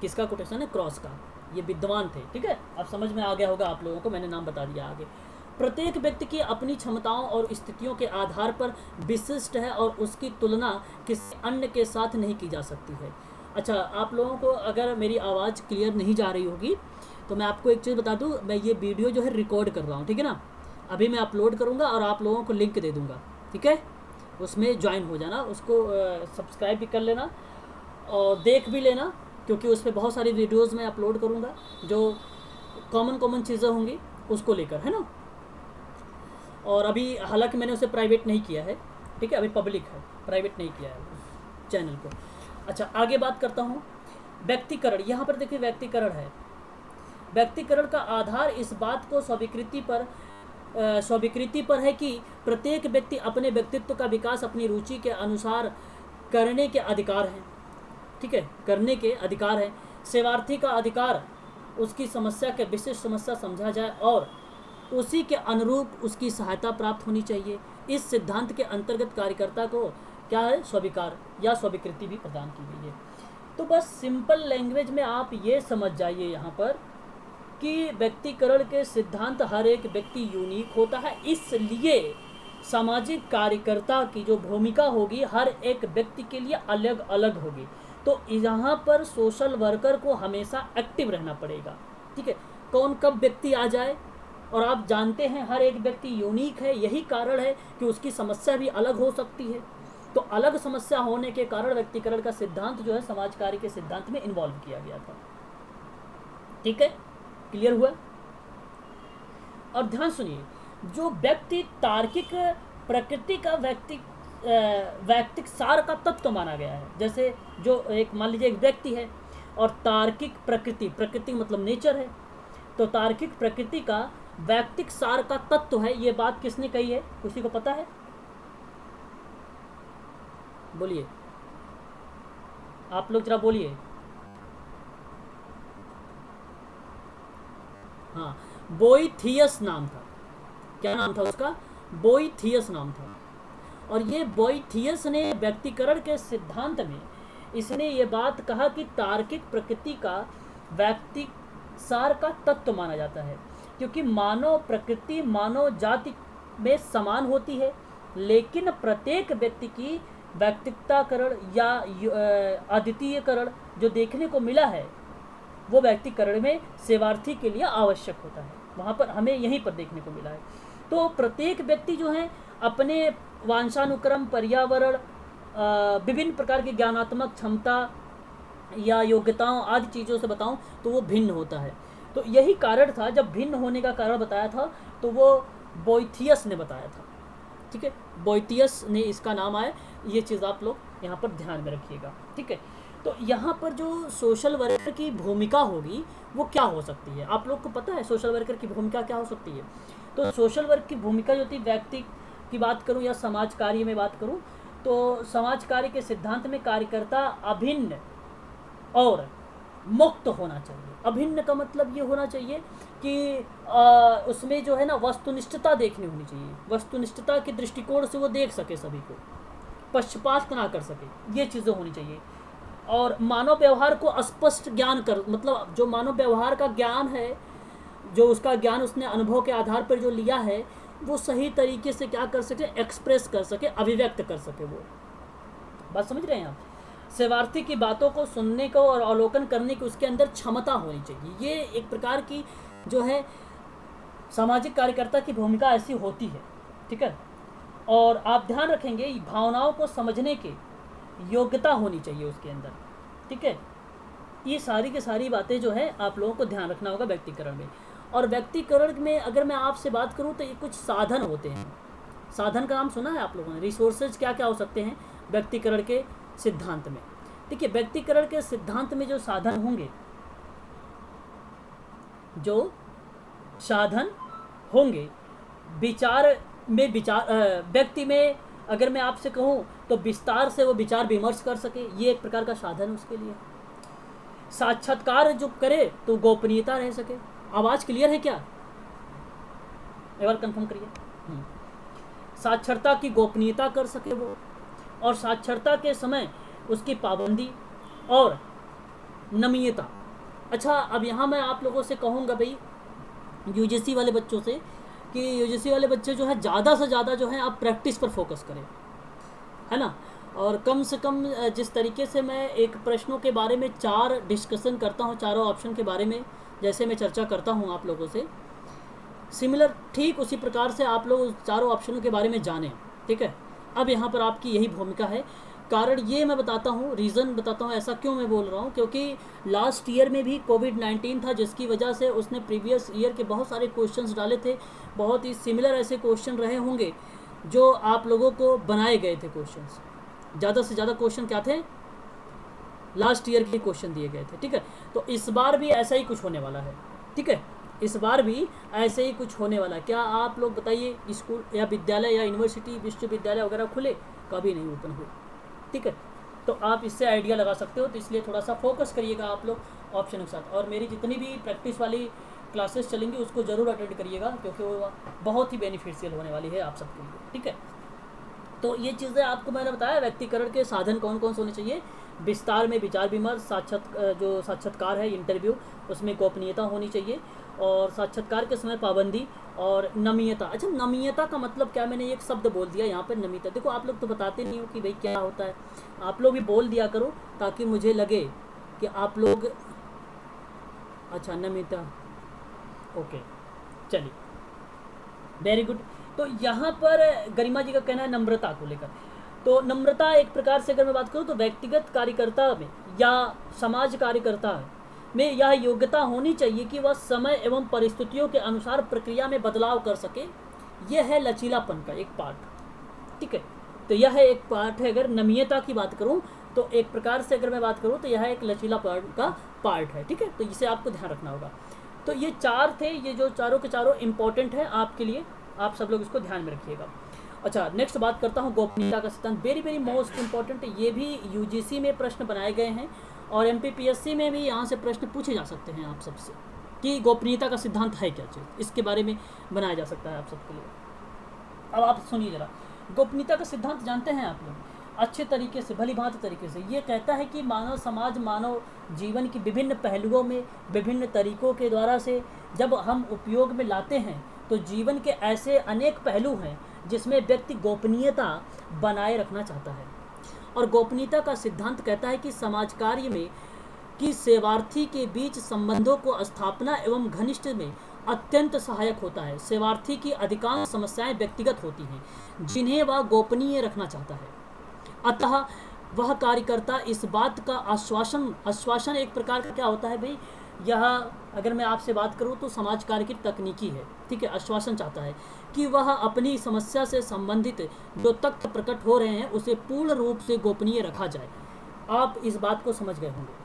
किसका कोटेशन है? क्रॉस का। ये विद्वान थे, ठीक है। अब समझ में आ गया होगा आप लोगों को, मैंने नाम बता दिया आगे। प्रत्येक व्यक्ति की अपनी क्षमताओं और स्थितियों के आधार पर विशिष्ट है और उसकी तुलना किसी अन्य के साथ नहीं की जा सकती है। अच्छा, आप लोगों को अगर मेरी आवाज़ क्लियर नहीं जा रही होगी तो मैं आपको एक चीज़ बता दूं, मैं ये वीडियो जो है रिकॉर्ड कर रहा हूँ, ठीक है ना। अभी मैं अपलोड करूँगा और आप लोगों को लिंक दे दूँगा, ठीक है। उसमें ज्वाइन हो जाना, उसको सब्सक्राइब भी कर लेना और देख भी लेना, क्योंकि उस पर बहुत सारी वीडियोज़ मैं अपलोड करूँगा जो कॉमन चीज़ें होंगी उसको लेकर, है ना। और अभी हालांकि मैंने उसे प्राइवेट नहीं किया है, ठीक है, अभी पब्लिक है, प्राइवेट नहीं किया है चैनल को। अच्छा, आगे बात करता हूँ। व्यक्तिकरण, यहाँ पर देखिए व्यक्तिकरण है। व्यक्तिकरण का आधार इस बात को स्वीकृति पर है कि प्रत्येक व्यक्ति अपने व्यक्तित्व का विकास अपनी रुचि के अनुसार करने के अधिकार है, ठीक है, करने के अधिकार है। सेवार्थी का अधिकार उसकी समस्या के विशिष्ट समस्या समझा जाए और उसी के अनुरूप उसकी सहायता प्राप्त होनी चाहिए। इस सिद्धांत के अंतर्गत कार्यकर्ता को क्या है? स्वीकार या स्वीकृति भी प्रदान की गई है। तो बस सिंपल लैंग्वेज में आप ये समझ जाइए यहाँ पर कि व्यक्तिकरण के सिद्धांत, हर एक व्यक्ति यूनिक होता है, इसलिए सामाजिक कार्यकर्ता की जो भूमिका होगी हर एक व्यक्ति के लिए अलग अलग होगी। तो यहाँ पर सोशल वर्कर को हमेशा एक्टिव रहना पड़ेगा, ठीक है। कौन कब व्यक्ति आ जाए, और आप जानते हैं हर एक व्यक्ति यूनिक है, यही कारण है कि उसकी समस्या भी अलग हो सकती है। तो अलग समस्या होने के कारण व्यक्तिकरण का सिद्धांत जो है समाज कार्य के सिद्धांत में इन्वॉल्व किया गया था, ठीक है। क्लियर हुआ? और ध्यान सुनिए, जो व्यक्ति तार्किक प्रकृति का वैयक्तिक सार का तत्व माना गया है, जैसे जो एक मान लीजिए एक व्यक्ति है और तार्किक प्रकृति मतलब नेचर है, तो तार्किक प्रकृति का वैयक्तिक सार का तत्व है, ये बात किसने कही है, किसी को पता है? बोलिए, आप लोग जरा बोलिए। हाँ, बोइथियस नाम था। क्या नाम था उसका? बोइथियस नाम था। और ये बोइथियस ने व्यक्तिकरण के सिद्धांत में इसने ये बात कहा कि तार्किक प्रकृति का वैयक्तिक सार का तत्व माना जाता है, क्योंकि मानव प्रकृति मानव जाति में समान होती है, लेकिन प्रत्येक व्यक्ति की व्यक्तिगताकरण या अद्वितीयकरण जो देखने को मिला है वो व्यक्तिकरण में सेवार्थी के लिए आवश्यक होता है। वहाँ पर हमें यहीं पर देखने को मिला है। तो प्रत्येक व्यक्ति जो है अपने वांछानुक्रम, पर्यावरण, विभिन्न प्रकार की ज्ञानात्मक क्षमता या योग्यताओं आदि चीज़ों से बताऊं तो वो भिन्न होता है। तो यही कारण था, जब भिन्न होने का कारण बताया था तो वो बोइथियस ने बताया था। ठीक है, बोइथियस ने इसका नाम आया, ये चीज़ आप लोग यहाँ पर ध्यान में रखिएगा। ठीक है, तो यहाँ पर जो सोशल वर्कर की भूमिका होगी वो क्या हो सकती है? आप लोग को पता है सोशल वर्कर की भूमिका क्या हो सकती है? तो सोशल वर्क की भूमिका जो थी, व्यक्ति की बात करूँ या समाज कार्य में बात करूँ, तो समाज कार्य के सिद्धांत में कार्यकर्ता अभिन्न और मुक्त होना चाहिए। अभिन्न का मतलब ये होना चाहिए कि उसमें जो है ना वस्तुनिष्ठता देखनी होनी चाहिए, वस्तुनिष्ठता के दृष्टिकोण से वो देख सके, सभी को पक्षपात ना कर सके, ये चीज़ें होनी चाहिए। और मानव व्यवहार को स्पष्ट ज्ञान कर, मतलब जो मानव व्यवहार का ज्ञान है, जो उसका ज्ञान उसने अनुभव के आधार पर जो लिया है, वो सही तरीके से क्या कर सके, एक्सप्रेस कर सके, अभिव्यक्त कर सके। वो बात समझ रहे हैं आप? सेवार्थी की बातों को सुनने को और अवलोकन करने की उसके अंदर क्षमता होनी चाहिए। ये एक प्रकार की जो है सामाजिक कार्यकर्ता की भूमिका ऐसी होती है। ठीक है, और आप ध्यान रखेंगे भावनाओं को समझने की योग्यता होनी चाहिए उसके अंदर। ठीक है, ये सारी की सारी बातें जो है आप लोगों को ध्यान रखना होगा व्यक्तिकरण में। और व्यक्तिकरण में अगर मैं आपसे बात करूं तो ये कुछ साधन होते हैं। साधन का नाम सुना है आप लोगों ने? रिसोर्सेज क्या क्या हो सकते हैं व्यक्तिकरण के सिद्धांत में? देखिए, व्यक्तिकरण के सिद्धांत में जो साधन होंगे, विचार में व्यक्ति में अगर मैं आपसे कहूं तो विस्तार से वो विचार विमर्श कर सके, ये एक प्रकार का साधन उसके लिए। साक्षात्कार जो करे तो गोपनीयता रह सके। आवाज क्लियर है क्या? एक बार कंफर्म करिए। साक्षरता की गोपनीयता कर सके वो, और साक्षरता के समय उसकी पाबंदी और नमीयता। अच्छा, अब यहाँ मैं आप लोगों से कहूँगा भाई यूजीसी वाले बच्चों से कि यूजीसी वाले बच्चे जो है ज़्यादा से ज़्यादा जो है आप प्रैक्टिस पर फोकस करें, है ना। और कम से कम जिस तरीके से मैं एक प्रश्नों के बारे में 4 डिस्कशन करता हूँ, चारों ऑप्शन के बारे में जैसे मैं चर्चा करता हूँ आप लोगों से, सिमिलर ठीक उसी प्रकार से आप लोग चारों ऑप्शनों के बारे में जानें। ठीक है, अब यहाँ पर आपकी यही भूमिका है। कारण ये मैं बताता हूँ, रीज़न बताता हूँ ऐसा क्यों मैं बोल रहा हूँ, क्योंकि लास्ट ईयर में भी कोविड-19 था, जिसकी वजह से उसने प्रीवियस ईयर के बहुत सारे क्वेश्चंस डाले थे। बहुत ही सिमिलर ऐसे क्वेश्चन रहे होंगे जो आप लोगों को बनाए गए थे क्वेश्चंस। ज़्यादा से ज़्यादा क्वेश्चन क्या थे? लास्ट ईयर के क्वेश्चन दिए गए थे। ठीक है, तो इस बार भी ऐसा ही कुछ होने वाला है। ठीक है, इस बार भी ऐसे ही कुछ होने वाला है। क्या आप लोग बताइए, स्कूल या विद्यालय या यूनिवर्सिटी विश्वविद्यालय वगैरह खुले? कभी नहीं ओपन हुए। ठीक है, तो आप इससे आइडिया लगा सकते हो। तो इसलिए थोड़ा सा फोकस करिएगा आप लोग ऑप्शन के साथ, और मेरी जितनी भी प्रैक्टिस वाली क्लासेस चलेंगी उसको ज़रूर अटेंड करिएगा, क्योंकि वो बहुत ही बेनिफिशियल होने वाली है आप सबके लिए। ठीक है, तो ये चीज़ें आपको मैंने बताया। व्यक्तिकरण के साधन कौन कौन से होने चाहिए? विस्तार में विचार विमर्श, जो साक्षात्कार है इंटरव्यू, उसमें गोपनीयता होनी चाहिए, और साक्षात्कार के समय पाबंदी और नमीयता। अच्छा, नमीयता का मतलब क्या? मैंने एक शब्द बोल दिया यहाँ पर, नमीयता। देखो, आप लोग तो बताते नहीं हो कि भाई क्या होता है। आप लोग भी बोल दिया करो ताकि मुझे लगे कि आप लोग, अच्छा नमीयता, ओके, चलिए, वेरी गुड। तो यहाँ पर गरिमा जी का कहना है नम्रता को लेकर। तो नम्रता एक प्रकार से अगर मैं बात करूँ तो व्यक्तिगत कार्यकर्ता में या समाज कार्यकर्ता में यह योग्यता होनी चाहिए कि वह समय एवं परिस्थितियों के अनुसार प्रक्रिया में बदलाव कर सके। यह है लचीलापन का एक पार्ट, ठीक है। तो यह है एक पार्ट है। अगर नमीयता की बात करूं तो एक प्रकार से अगर मैं बात करूं तो यह एक लचीलापन का पार्ट है, ठीक है। तो इसे आपको ध्यान रखना होगा। तो ये चार थे, ये जो चारों के चारों इंपॉर्टेंट है आपके लिए, आप सब लोग इसको ध्यान में रखिएगा। अच्छा, नेक्स्ट बात करता हूँ गोपनीयता का सिद्धांत। वेरी वेरी मोस्ट इंपॉर्टेंट, ये भी यूजीसी में प्रश्न बनाए गए हैं और एमपीपीएससी में भी यहाँ से प्रश्न पूछे जा सकते हैं आप सबसे कि गोपनीयता का सिद्धांत है क्या चीज़, इसके बारे में बनाया जा सकता है आप सबके लिए। अब आप सुनिए जरा, गोपनीयता का सिद्धांत जानते हैं आप लोग अच्छे तरीके से, भली भांति तरीके से। ये कहता है कि मानव समाज, मानव जीवन की विभिन्न पहलुओं में विभिन्न तरीकों के द्वारा से जब हम उपयोग में लाते हैं तो जीवन के ऐसे अनेक पहलू हैं जिसमें व्यक्ति गोपनीयता बनाए रखना चाहता है। और गोपनीयता का सिद्धांत कहता है कि समाज कार्य में कि सेवार्थी के बीच संबंधों को स्थापना एवं घनिष्ठ में अत्यंत सहायक होता है। सेवार्थी की अधिकांश समस्याएं व्यक्तिगत होती हैं जिन्हें वह गोपनीय रखना चाहता है। अतः वह कार्यकर्ता इस बात का आश्वासन एक प्रकार का क्या होता है भाई, यह अगर मैं आपसे बात करूं तो समाज कार्य की तकनीकी है, ठीक है। आश्वासन चाहता है कि वह अपनी समस्या से संबंधित जो तथ्य प्रकट हो रहे हैं उसे पूर्ण रूप से गोपनीय रखा जाए। आप इस बात को समझ गए होंगे।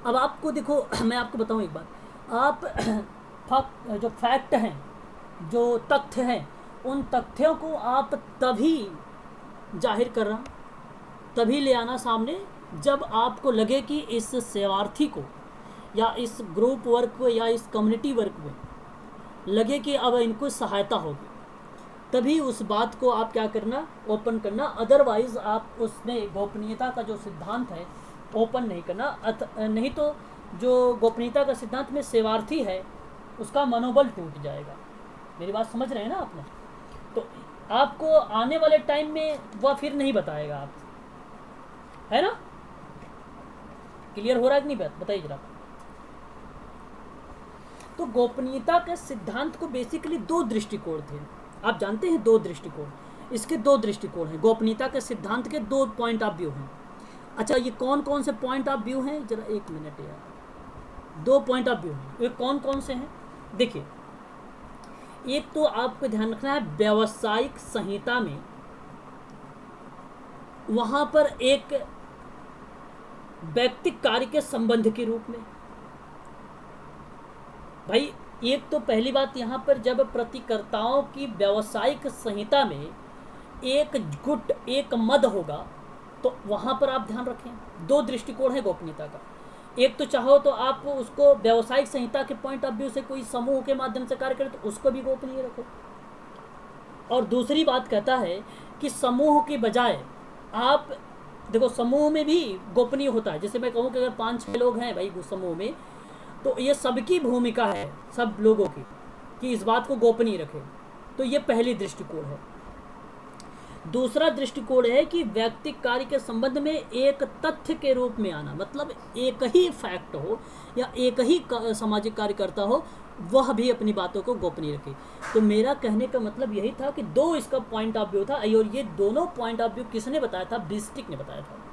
अब आपको देखो, मैं आपको बताऊं एक बात, आप जो फैक्ट हैं, जो तथ्य हैं, उन तथ्यों को आप तभी जाहिर करना, तभी ले आना सामने जब आपको लगे कि इस सेवार्थी को या इस ग्रुप वर्क को या इस कम्युनिटी वर्क में लगे कि अब इनको सहायता होगी, तभी उस बात को आप क्या करना, ओपन करना। अदरवाइज आप उसमें गोपनीयता का जो सिद्धांत है ओपन नहीं करना। नहीं तो जो गोपनीयता का सिद्धांत में सेवार्थी है उसका मनोबल टूट जाएगा। मेरी बात समझ रहे हैं ना आपने? तो आपको आने वाले टाइम में वह फिर नहीं बताएगा आप, है ना? क्लियर हो रहा है कि नहीं? बताइए जरा। तो गोपनीयता के सिद्धांत को बेसिकली दो दृष्टिकोण थे, आप जानते हैं, दो दृष्टिकोण। इसके दो दृष्टिकोण हैं, गोपनीयता के सिद्धांत के दो पॉइंट ऑफ व्यू हैं। अच्छा, ये कौन कौन से पॉइंट ऑफ व्यू हैं, जरा एक मिनट यार। दो पॉइंट ऑफ व्यू हैं, ये कौन कौन से हैं? देखिए, एक तो आपको ध्यान रखना है व्यावसायिक संहिता में, वहां पर एक व्यक्तिक कार्य के संबंध के रूप में भाई, एक तो पहली बात यहां पर जब प्रतिकर्ताओं की व्यावसायिक संहिता में एक गुट, एक मद होगा तो वहां पर आप ध्यान रखें। दो दृष्टिकोण है गोपनीयता का। एक तो चाहो तो आप उसको व्यावसायिक संहिता के पॉइंट ऑफ व्यू से कोई समूह के माध्यम से कार्य करें तो उसको भी गोपनीय रखो। और दूसरी बात कहता है कि समूह की बजाय आप देखो, समूह में भी गोपनीय होता है। जैसे मैं कहूँ कि अगर 5-6 लोग हैं भाई समूह में, तो ये सबकी भूमिका है, सब लोगों की, कि इस बात को गोपनीय रखें। तो ये पहली दृष्टिकोण है। दूसरा दृष्टिकोण है कि व्यक्तिक कार्य के संबंध में एक तथ्य के रूप में आना, मतलब एक ही फैक्ट हो या एक ही सामाजिक कार्यकर्ता हो, वह भी अपनी बातों को गोपनीय रखे। तो मेरा कहने का मतलब यही था कि दो इसका पॉइंट ऑफ व्यू था, और ये दोनों पॉइंट ऑफ व्यू किसने बताया था? बिस्टिक ने बताया था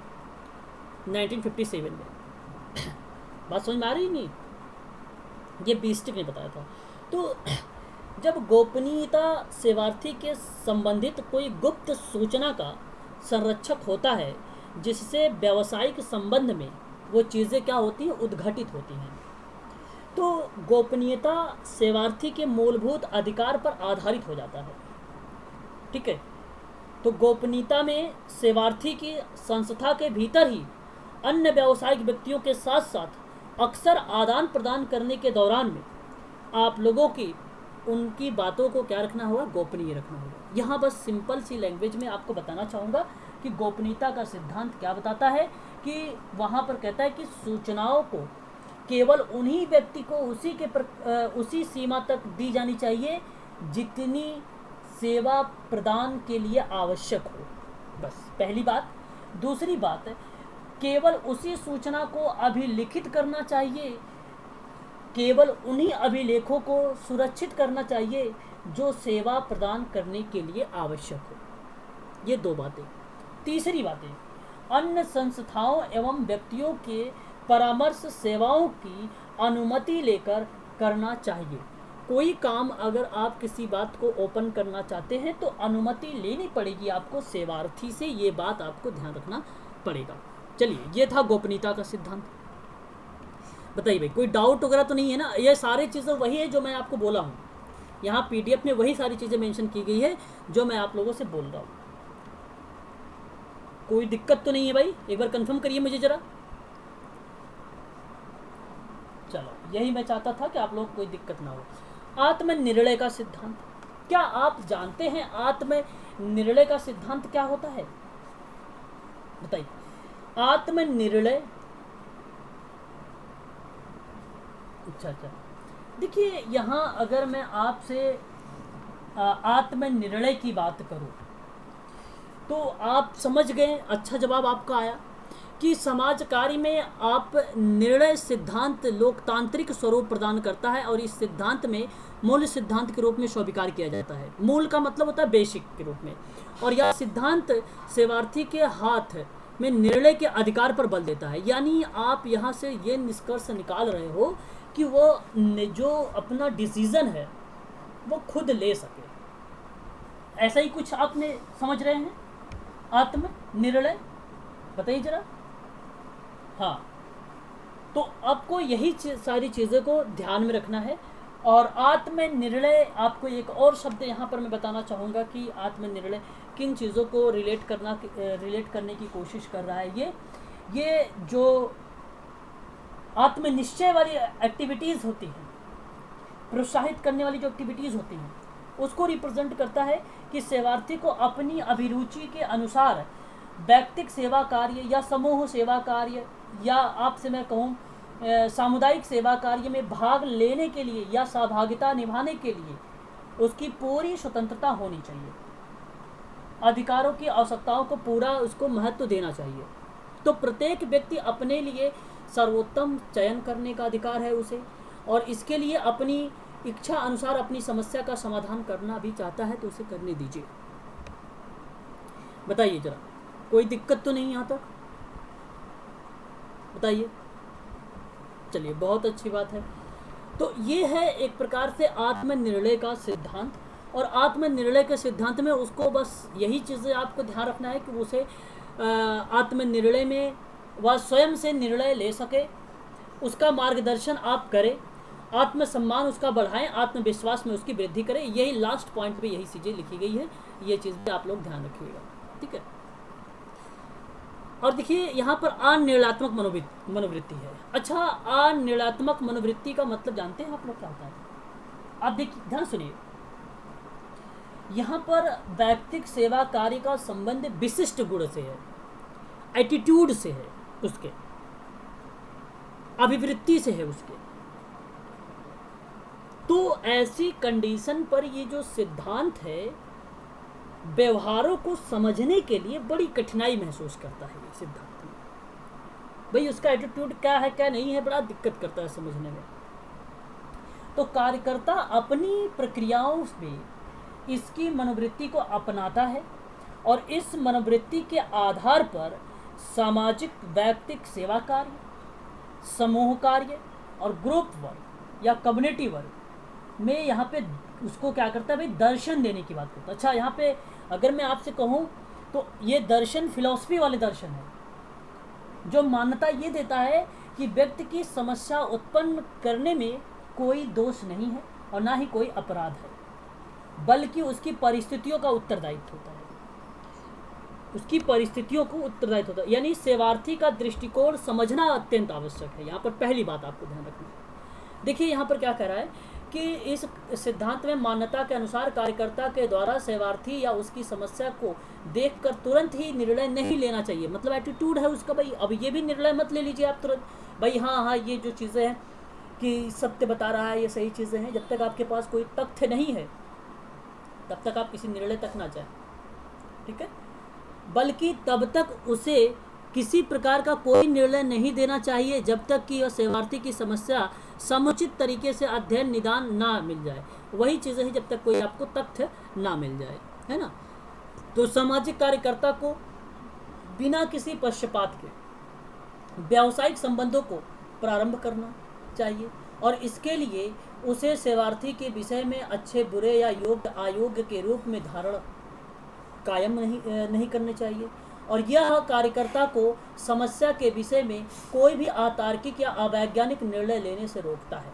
1957 में। बात समझ में आ रही नहीं? ये बिस्टिक ने बताया था। तो जब गोपनीयता सेवार्थी के संबंधित कोई गुप्त सूचना का संरक्षक होता है जिससे व्यावसायिक संबंध में वो चीज़ें क्या होती हैं, उद्घटित होती हैं, तो गोपनीयता सेवार्थी के मूलभूत अधिकार पर आधारित हो जाता है, ठीक है। तो गोपनीयता में सेवार्थी की संस्था के भीतर ही अन्य व्यावसायिक व्यक्तियों के साथ साथ अक्सर आदान प्रदान करने के दौरान में आप लोगों की उनकी बातों को क्या रखना होगा, गोपनीय रखना होगा। यहाँ बस सिंपल सी लैंग्वेज में आपको बताना चाहूँगा कि गोपनीयता का सिद्धांत क्या बताता है, कि वहाँ पर कहता है कि सूचनाओं को केवल उन्हीं व्यक्ति को उसी सीमा तक दी जानी चाहिए जितनी सेवा प्रदान के लिए आवश्यक हो। बस पहली बात। दूसरी बात, केवल उसी सूचना को अभिलिखित करना चाहिए, केवल उन्हीं अभिलेखों को सुरक्षित करना चाहिए जो सेवा प्रदान करने के लिए आवश्यक हो। ये दो बातें। तीसरी बातें, अन्य संस्थाओं एवं व्यक्तियों के परामर्श सेवाओं की अनुमति लेकर करना चाहिए। कोई काम अगर आप किसी बात को ओपन करना चाहते हैं तो अनुमति लेनी पड़ेगी आपको सेवार्थी से, ये बात आपको ध्यान रखना पड़ेगा। चलिए, ये था गोपनीयता का सिद्धांत। बताइए भाई, कोई डाउट वगैरह तो नहीं है ना? ये सारी चीज़ें वही है जो मैं आपको बोला हूँ, यहाँ पीडीएफ में वही सारी चीज़ें मेंशन की गई है जो मैं आप लोगों से बोल रहा हूँ। कोई दिक्कत तो नहीं है भाई? एक बार कंफर्म करिए मुझे ज़रा। चलो, यही मैं चाहता था कि आप लोग कोई दिक्कत ना हो। आत्मनिर्णय का सिद्धांत, क्या आप जानते हैं आत्मनिर्णय का सिद्धांत क्या होता है? बताइए। आत्मनिर्णय, अच्छा, देखिए यहाँ अगर मैं आपसे आत्मनिर्णय की बात करूँ तो आप समझ गए, अच्छा जवाब आपका आया कि समाज कार्य में आप निर्णय सिद्धांत लोकतांत्रिक स्वरूप प्रदान करता है और इस सिद्धांत में मूल सिद्धांत के रूप में स्वीकार किया जाता है। मूल का मतलब होता है बेसिक के रूप में, और यह सिद्धांत सेवार्थी के हाथ में निर्णय के अधिकार पर बल देता है। यानी आप यहाँ से ये निष्कर्ष निकाल रहे हो कि वो जो अपना डिसीजन है वो खुद ले सके, ऐसा ही कुछ आपने समझ रहे हैं आत्मनिर्णय? बताइए जरा। हाँ, तो आपको यही सारी चीज़ों को ध्यान में रखना है। और आत्मनिर्णय, आपको एक और शब्द यहाँ पर मैं बताना चाहूँगा कि आत्मनिर्णय किन चीज़ों को रिलेट करने की कोशिश कर रहा है। ये जो आत्मनिश्चय वाली एक्टिविटीज़ होती हैं, प्रोत्साहित करने वाली जो एक्टिविटीज़ होती हैं, उसको रिप्रेजेंट करता है कि सेवार्थी को अपनी अभिरुचि के अनुसार व्यक्तिगत सेवा कार्य या समूह सेवा कार्य या आपसे मैं कहूँ सामुदायिक सेवा कार्य में भाग लेने के लिए या सहभागिता निभाने के लिए उसकी पूरी स्वतंत्रता होनी चाहिए। अधिकारों की आवश्यकताओं को पूरा उसको महत्व देना चाहिए। तो प्रत्येक व्यक्ति अपने लिए सर्वोत्तम चयन करने का अधिकार है उसे, और इसके लिए अपनी इच्छा अनुसार अपनी समस्या का समाधान करना भी चाहता है तो उसे करने दीजिए। बताइए जरा, कोई दिक्कत तो नहीं यहाँ तक? बताइए। चलिए, बहुत अच्छी बात है। तो ये है एक प्रकार से आत्मनिर्णय का सिद्धांत, और आत्मनिर्णय के सिद्धांत में उसको बस यही चीज़ें आपको ध्यान रखना है कि उसे आत्मनिर्णय में वह स्वयं से निर्णय ले सके, उसका मार्गदर्शन आप करें, आत्मसम्मान उसका बढ़ाएं, आत्मविश्वास में उसकी वृद्धि करें। यही लास्ट पॉइंट पे यही चीज़ें लिखी गई है, ये चीज़ भी आप लोग ध्यान रखिएगा, ठीक है। और देखिए यहाँ पर अनिर्णयात्मक मनोवृत्ति है। अच्छा, अनिर्णयात्मक मनोवृत्ति का मतलब जानते हैं आप लोग क्या होता है? आप देखिए, ध्यान सुनिए, यहाँ पर व्यक्तिगत सेवा कार्य का संबंध विशिष्ट गुण से है, एटीट्यूड से है, उसके अभिवृत्ति से है उसके। तो ऐसी कंडीशन पर ये जो सिद्धांत है व्यवहारों को समझने के लिए बड़ी कठिनाई महसूस करता है। ये सिद्धांत में भाई उसका एटीट्यूड क्या है क्या नहीं है, बड़ा दिक्कत करता है समझने में। तो कार्यकर्ता अपनी प्रक्रियाओं में इसकी मनोवृत्ति को अपनाता है और इस मनोवृत्ति के आधार पर सामाजिक व्यक्तिगत सेवा कार्य, समूह कार्य और ग्रुप वर्क या कम्युनिटी वर्क में यहाँ पे उसको क्या करता है भाई, दर्शन देने की बात करता है। अच्छा, यहाँ पे अगर मैं आपसे कहूँ तो ये दर्शन फिलॉसफी वाले दर्शन है जो मान्यता ये देता है कि व्यक्ति की समस्या उत्पन्न करने में कोई दोष नहीं है और ना ही कोई अपराध है, बल्कि उसकी परिस्थितियों का उत्तरदायित्व होता है, उसकी परिस्थितियों को उत्तरदायित्व होता है। यानी सेवार्थी का दृष्टिकोण समझना अत्यंत आवश्यक है। यहाँ पर पहली बात आपको ध्यान रखनी है। देखिए यहाँ पर क्या कह रहा है कि इस सिद्धांत में मान्यता के अनुसार कार्यकर्ता के द्वारा सेवार्थी या उसकी समस्या को देखकर तुरंत ही निर्णय नहीं लेना चाहिए। मतलब एटीट्यूड है उसका भाई, अब ये भी निर्णय मत ले लीजिए आप तुरंत भाई, हाँ ये जो चीज़ें हैं कि सत्य बता रहा है, ये सही चीज़ें हैं, जब तक आपके पास कोई तथ्य नहीं है तब तक आप किसी निर्णय तक ना जाए, ठीक है। बल्कि तब तक उसे किसी प्रकार का कोई निर्णय नहीं देना चाहिए जब तक कि वह सेवार्थी की समस्या समुचित तरीके से अध्ययन निदान ना मिल जाए। वही चीज़ें हैं जब तक कोई आपको तथ्य ना मिल जाए, है ना। तो सामाजिक कार्यकर्ता को बिना किसी पक्षपात के व्यावसायिक संबंधों को प्रारंभ करना चाहिए और इसके लिए उसे सेवार्थी के विषय में अच्छे बुरे या योग्य अयोग्य के रूप में धारणा कायम नहीं करनी चाहिए। और यह कार्यकर्ता को समस्या के विषय में कोई भी अतार्किक या अवैज्ञानिक निर्णय लेने से रोकता है।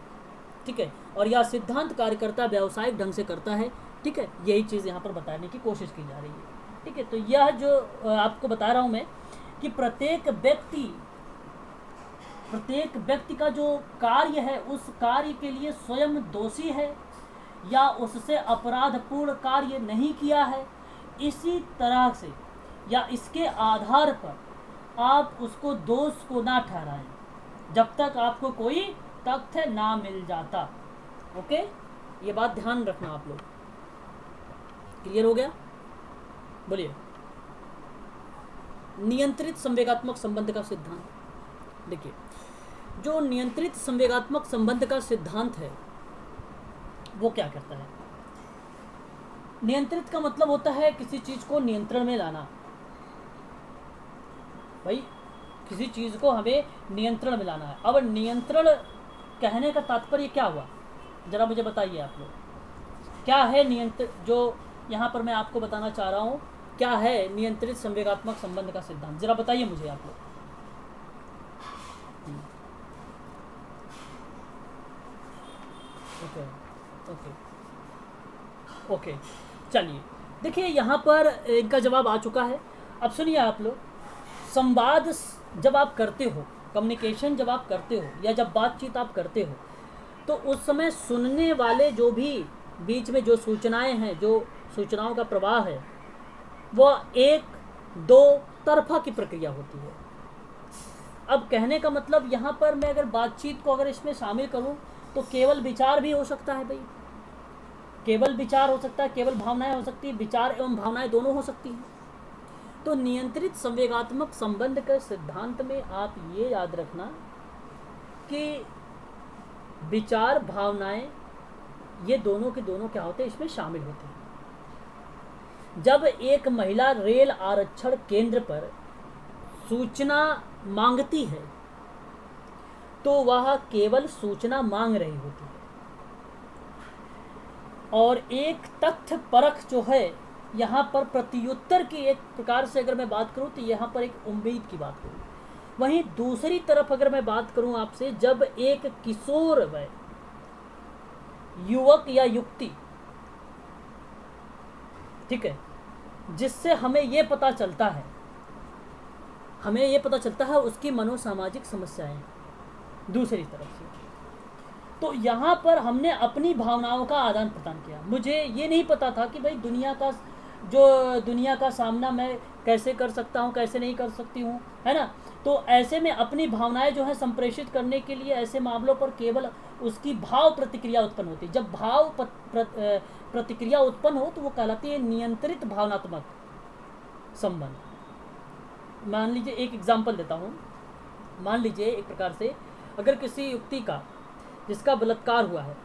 ठीक है, और यह सिद्धांत कार्यकर्ता व्यावसायिक ढंग से करता है। ठीक है, यही चीज़ यहाँ पर बताने की कोशिश की जा रही है। ठीक है, तो यह जो आपको बता रहा हूँ मैं कि प्रत्येक व्यक्ति का जो कार्य है उस कार्य के लिए स्वयं दोषी है या उससे अपराधपूर्ण कार्य नहीं किया है, इसी तरह से या इसके आधार पर आप उसको दोष को ना ठहराएं जब तक आपको कोई तथ्य ना मिल जाता। ओके, ये बात ध्यान रखना आप लोग। क्लियर हो गया? बोलिए। नियंत्रित संवेगात्मक संबंध का सिद्धांत। देखिए, जो नियंत्रित संवेगात्मक संबंध का सिद्धांत है वो क्या करता है? नियंत्रित का मतलब होता है किसी चीज को नियंत्रण में लाना। भाई, किसी चीज को हमें नियंत्रण में लाना है। अब नियंत्रण कहने का तात्पर्य क्या हुआ, जरा मुझे बताइए आप लोग। क्या है नियंत्रण? जो यहाँ पर मैं आपको बताना चाह रहा हूँ, क्या है नियंत्रित संवेगात्मक संबंध का सिद्धांत, जरा बताइए मुझे आप लोग। ओके, चलिए। देखिए, यहाँ पर इनका जवाब आ चुका है। अब सुनिए आप लोग, संवाद जब आप करते हो, कम्युनिकेशन जब आप करते हो या जब बातचीत आप करते हो, तो उस समय सुनने वाले जो भी बीच में जो सूचनाएं हैं, जो सूचनाओं का प्रवाह है, वह एक दो तरफा की प्रक्रिया होती है। अब कहने का मतलब यहाँ पर मैं अगर बातचीत को अगर इसमें शामिल करूँ तो केवल विचार भी हो सकता है। भाई, केवल विचार हो सकता है, केवल भावनाएं हो सकती है, विचार एवं भावनाएं दोनों हो सकती हैं। तो नियंत्रित संवेगात्मक संबंध के सिद्धांत में आप ये याद रखना कि विचार भावनाएं ये दोनों के दोनों क्या होते हैं, इसमें शामिल होते हैं। जब एक महिला रेल आरक्षण केंद्र पर सूचना मांगती है तो वह केवल सूचना मांग रही होती है, और एक तथ्य परख जो है यहाँ पर प्रत्युत्तर की एक प्रकार से अगर मैं बात करूँ तो यहाँ पर एक उम्मीद की बात करूँ। वहीं दूसरी तरफ अगर मैं बात करूँ आपसे, जब एक किशोर वय युवक या युवती, ठीक है, जिससे हमें ये पता चलता है उसकी मनोसामाजिक समस्याएं दूसरी तरफ से, तो यहाँ पर हमने अपनी भावनाओं का आदान प्रदान किया। मुझे ये नहीं पता था कि भाई दुनिया का सामना मैं कैसे कर सकता हूँ, कैसे नहीं कर सकती हूँ, है ना। तो ऐसे में अपनी भावनाएं जो है संप्रेषित करने के लिए ऐसे मामलों पर केवल उसकी भाव प्रतिक्रिया उत्पन्न होती है। जब भाव प्रतिक्रिया उत्पन्न हो तो वो कहलाती है नियंत्रित भावनात्मक संबंध। मान लीजिए, एक एग्जाम्पल देता हूँ। मान लीजिए एक प्रकार से अगर किसी युवती का जिसका बलात्कार हुआ है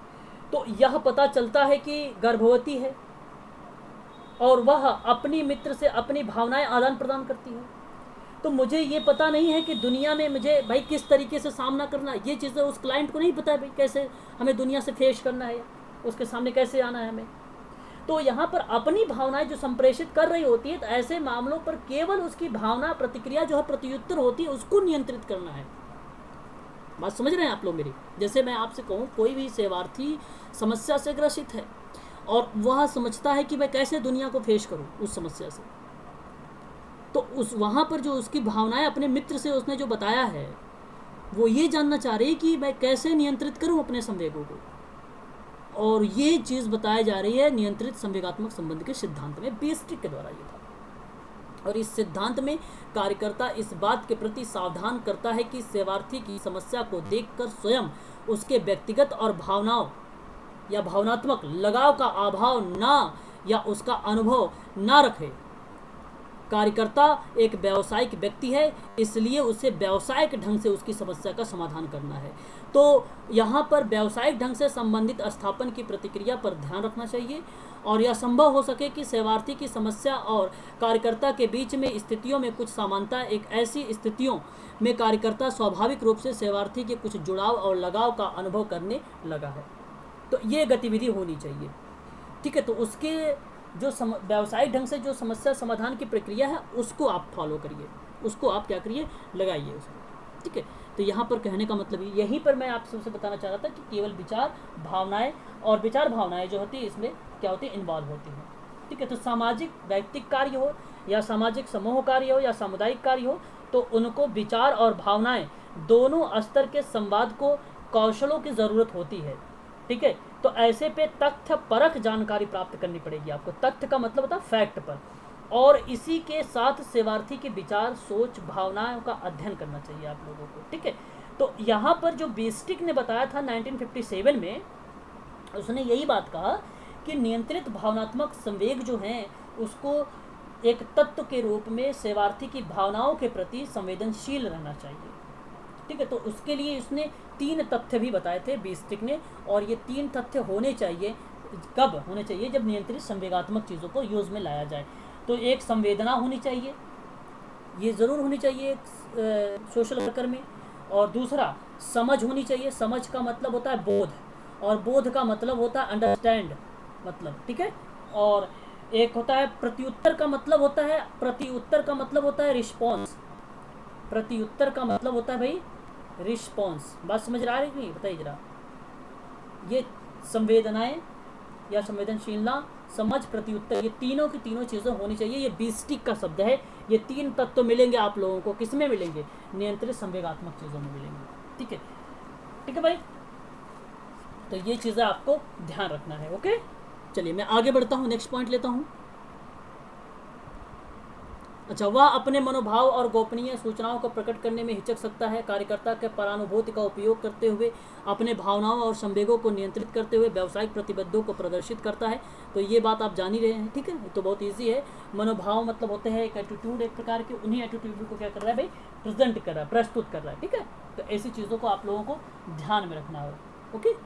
तो यह पता चलता है कि गर्भवती है और वह अपनी मित्र से अपनी भावनाएं आदान प्रदान करती है, तो मुझे ये पता नहीं है कि दुनिया में मुझे भाई किस तरीके से सामना करना है। ये चीज़ें उस क्लाइंट को नहीं पता है भाई कैसे हमें दुनिया से फेस करना है, उसके सामने कैसे आना है हमें। तो यहाँ पर अपनी भावनाएं जो संप्रेषित कर रही होती है, तो ऐसे मामलों पर केवल उसकी भावना प्रतिक्रिया जो है प्रत्युत्तर होती है, उसको नियंत्रित करना है। बात समझ रहे हैं आप लोग मेरी? जैसे मैं आपसे कहूँ, कोई भी सेवार्थी समस्या से ग्रसित है और वह समझता है कि मैं कैसे दुनिया को फेस करूँ उस समस्या से, तो उस वहाँ पर जो उसकी भावनाएं अपने मित्र से उसने जो बताया है, वो ये जानना चाह रही है कि मैं कैसे नियंत्रित करूँ अपने संवेगों को, और ये चीज़ बताई जा रही है नियंत्रित संवेगात्मक संबंध के सिद्धांत में, बेस्ट्रिक के द्वारा ये था। और इस सिद्धांत में कार्यकर्ता इस बात के प्रति सावधान करता है कि सेवार्थी की समस्या को देखकर स्वयं उसके व्यक्तिगत और भावनाओं या भावनात्मक लगाव का अभाव ना या उसका अनुभव ना रखे। कार्यकर्ता एक व्यावसायिक व्यक्ति है, इसलिए उसे व्यावसायिक ढंग से उसकी समस्या का समाधान करना है। तो यहाँ पर व्यावसायिक ढंग से संबंधित स्थापन की प्रतिक्रिया पर ध्यान रखना चाहिए और यह संभव हो सके कि सेवार्थी की समस्या और कार्यकर्ता के बीच में स्थितियों में कुछ समानता, एक ऐसी स्थितियों में कार्यकर्ता स्वाभाविक रूप से सेवार्थी के कुछ जुड़ाव और लगाव का अनुभव करने लगा है। तो ये गतिविधि होनी चाहिए, ठीक है। तो उसके जो व्यावसायिक ढंग से जो समस्या समाधान की प्रक्रिया है उसको आप फॉलो करिए, उसको आप क्या करिए, लगाइए उसको, ठीक है। तो यहाँ पर कहने का मतलब यहीं पर मैं आप सबसे बताना चाह रहा था कि केवल विचार भावनाएं, और विचार भावनाएं जो होती है इसमें क्या होती है, इन्वॉल्व होती हैं, ठीक है। तो सामाजिक व्यक्तिक कार्य हो या सामाजिक समूह कार्य हो या सामुदायिक कार्य हो, तो उनको विचार और भावनाएं दोनों स्तर के संवाद को कौशलों की ज़रूरत होती है, ठीक है। तो ऐसे पे तथ्य परक जानकारी प्राप्त करनी पड़ेगी आपको। तथ्य का मतलब होता है फैक्ट पर, और इसी के साथ सेवार्थी के विचार, सोच, भावनाओं का अध्ययन करना चाहिए आप लोगों को, ठीक है। तो यहाँ पर जो बेस्टिक ने बताया था 1957 में, उसने यही बात कहा कि नियंत्रित भावनात्मक संवेग जो हैं उसको एक तत्व के रूप में सेवार्थी की भावनाओं के प्रति संवेदनशील रहना चाहिए, ठीक है। तो उसके लिए उसने 3 तथ्य भी बताए थे बेस्टिक ने, और ये 3 तथ्य होने चाहिए, कब होने चाहिए, जब नियंत्रित संवेगात्मक चीज़ों को यूज़ में लाया जाए। तो एक संवेदना होनी चाहिए, ये ज़रूर होनी चाहिए सोशल वर्कर में, और दूसरा समझ होनी चाहिए। समझ का मतलब होता है बोध, और बोध का मतलब होता है अंडरस्टैंड, मतलब, ठीक है। और एक होता है प्रत्युत्तर का मतलब होता है, प्रत्युत्तर का मतलब होता है रिस्पॉन्स, प्रत्युत्तर का मतलब होता है भाई रिस्पॉन्स। बात समझ रहा है कि नहीं, बताइए जरा। ये संवेदनाएं या संवेदनशीलता, समझ, प्रत्युत्तर, ये तीनों की तीनों चीज़ें होनी चाहिए। ये बेस्टिक का शब्द है। ये 3 तत्व मिलेंगे आप लोगों को, किस में मिलेंगे, नियंत्रित संवेगात्मक चीज़ों में मिलेंगे, ठीक है, ठीक है भाई। तो ये चीज़ें आपको ध्यान रखना है, ओके। चलिए मैं आगे बढ़ता हूँ, नेक्स्ट पॉइंट लेता हूँ। अच्छा, वह अपने मनोभाव और गोपनीय सूचनाओं को प्रकट करने में हिचक सकता है। कार्यकर्ता के परानुभूति का उपयोग करते हुए अपने भावनाओं और संवेगों को नियंत्रित करते हुए व्यावसायिक प्रतिबद्धों को प्रदर्शित करता है। तो ये बात आप जान ही रहे हैं, ठीक है। तो बहुत इजी है। मनोभाव मतलब होते हैं एक एटीट्यूड, एक प्रकार के, उन्हीं एटीट्यूड को क्या कर रहा है भाई, प्रेजेंट कर रहा है, प्रस्तुत कर रहा है, ठीक है। तो ऐसी चीज़ों को आप लोगों को ध्यान में रखना है, ओके।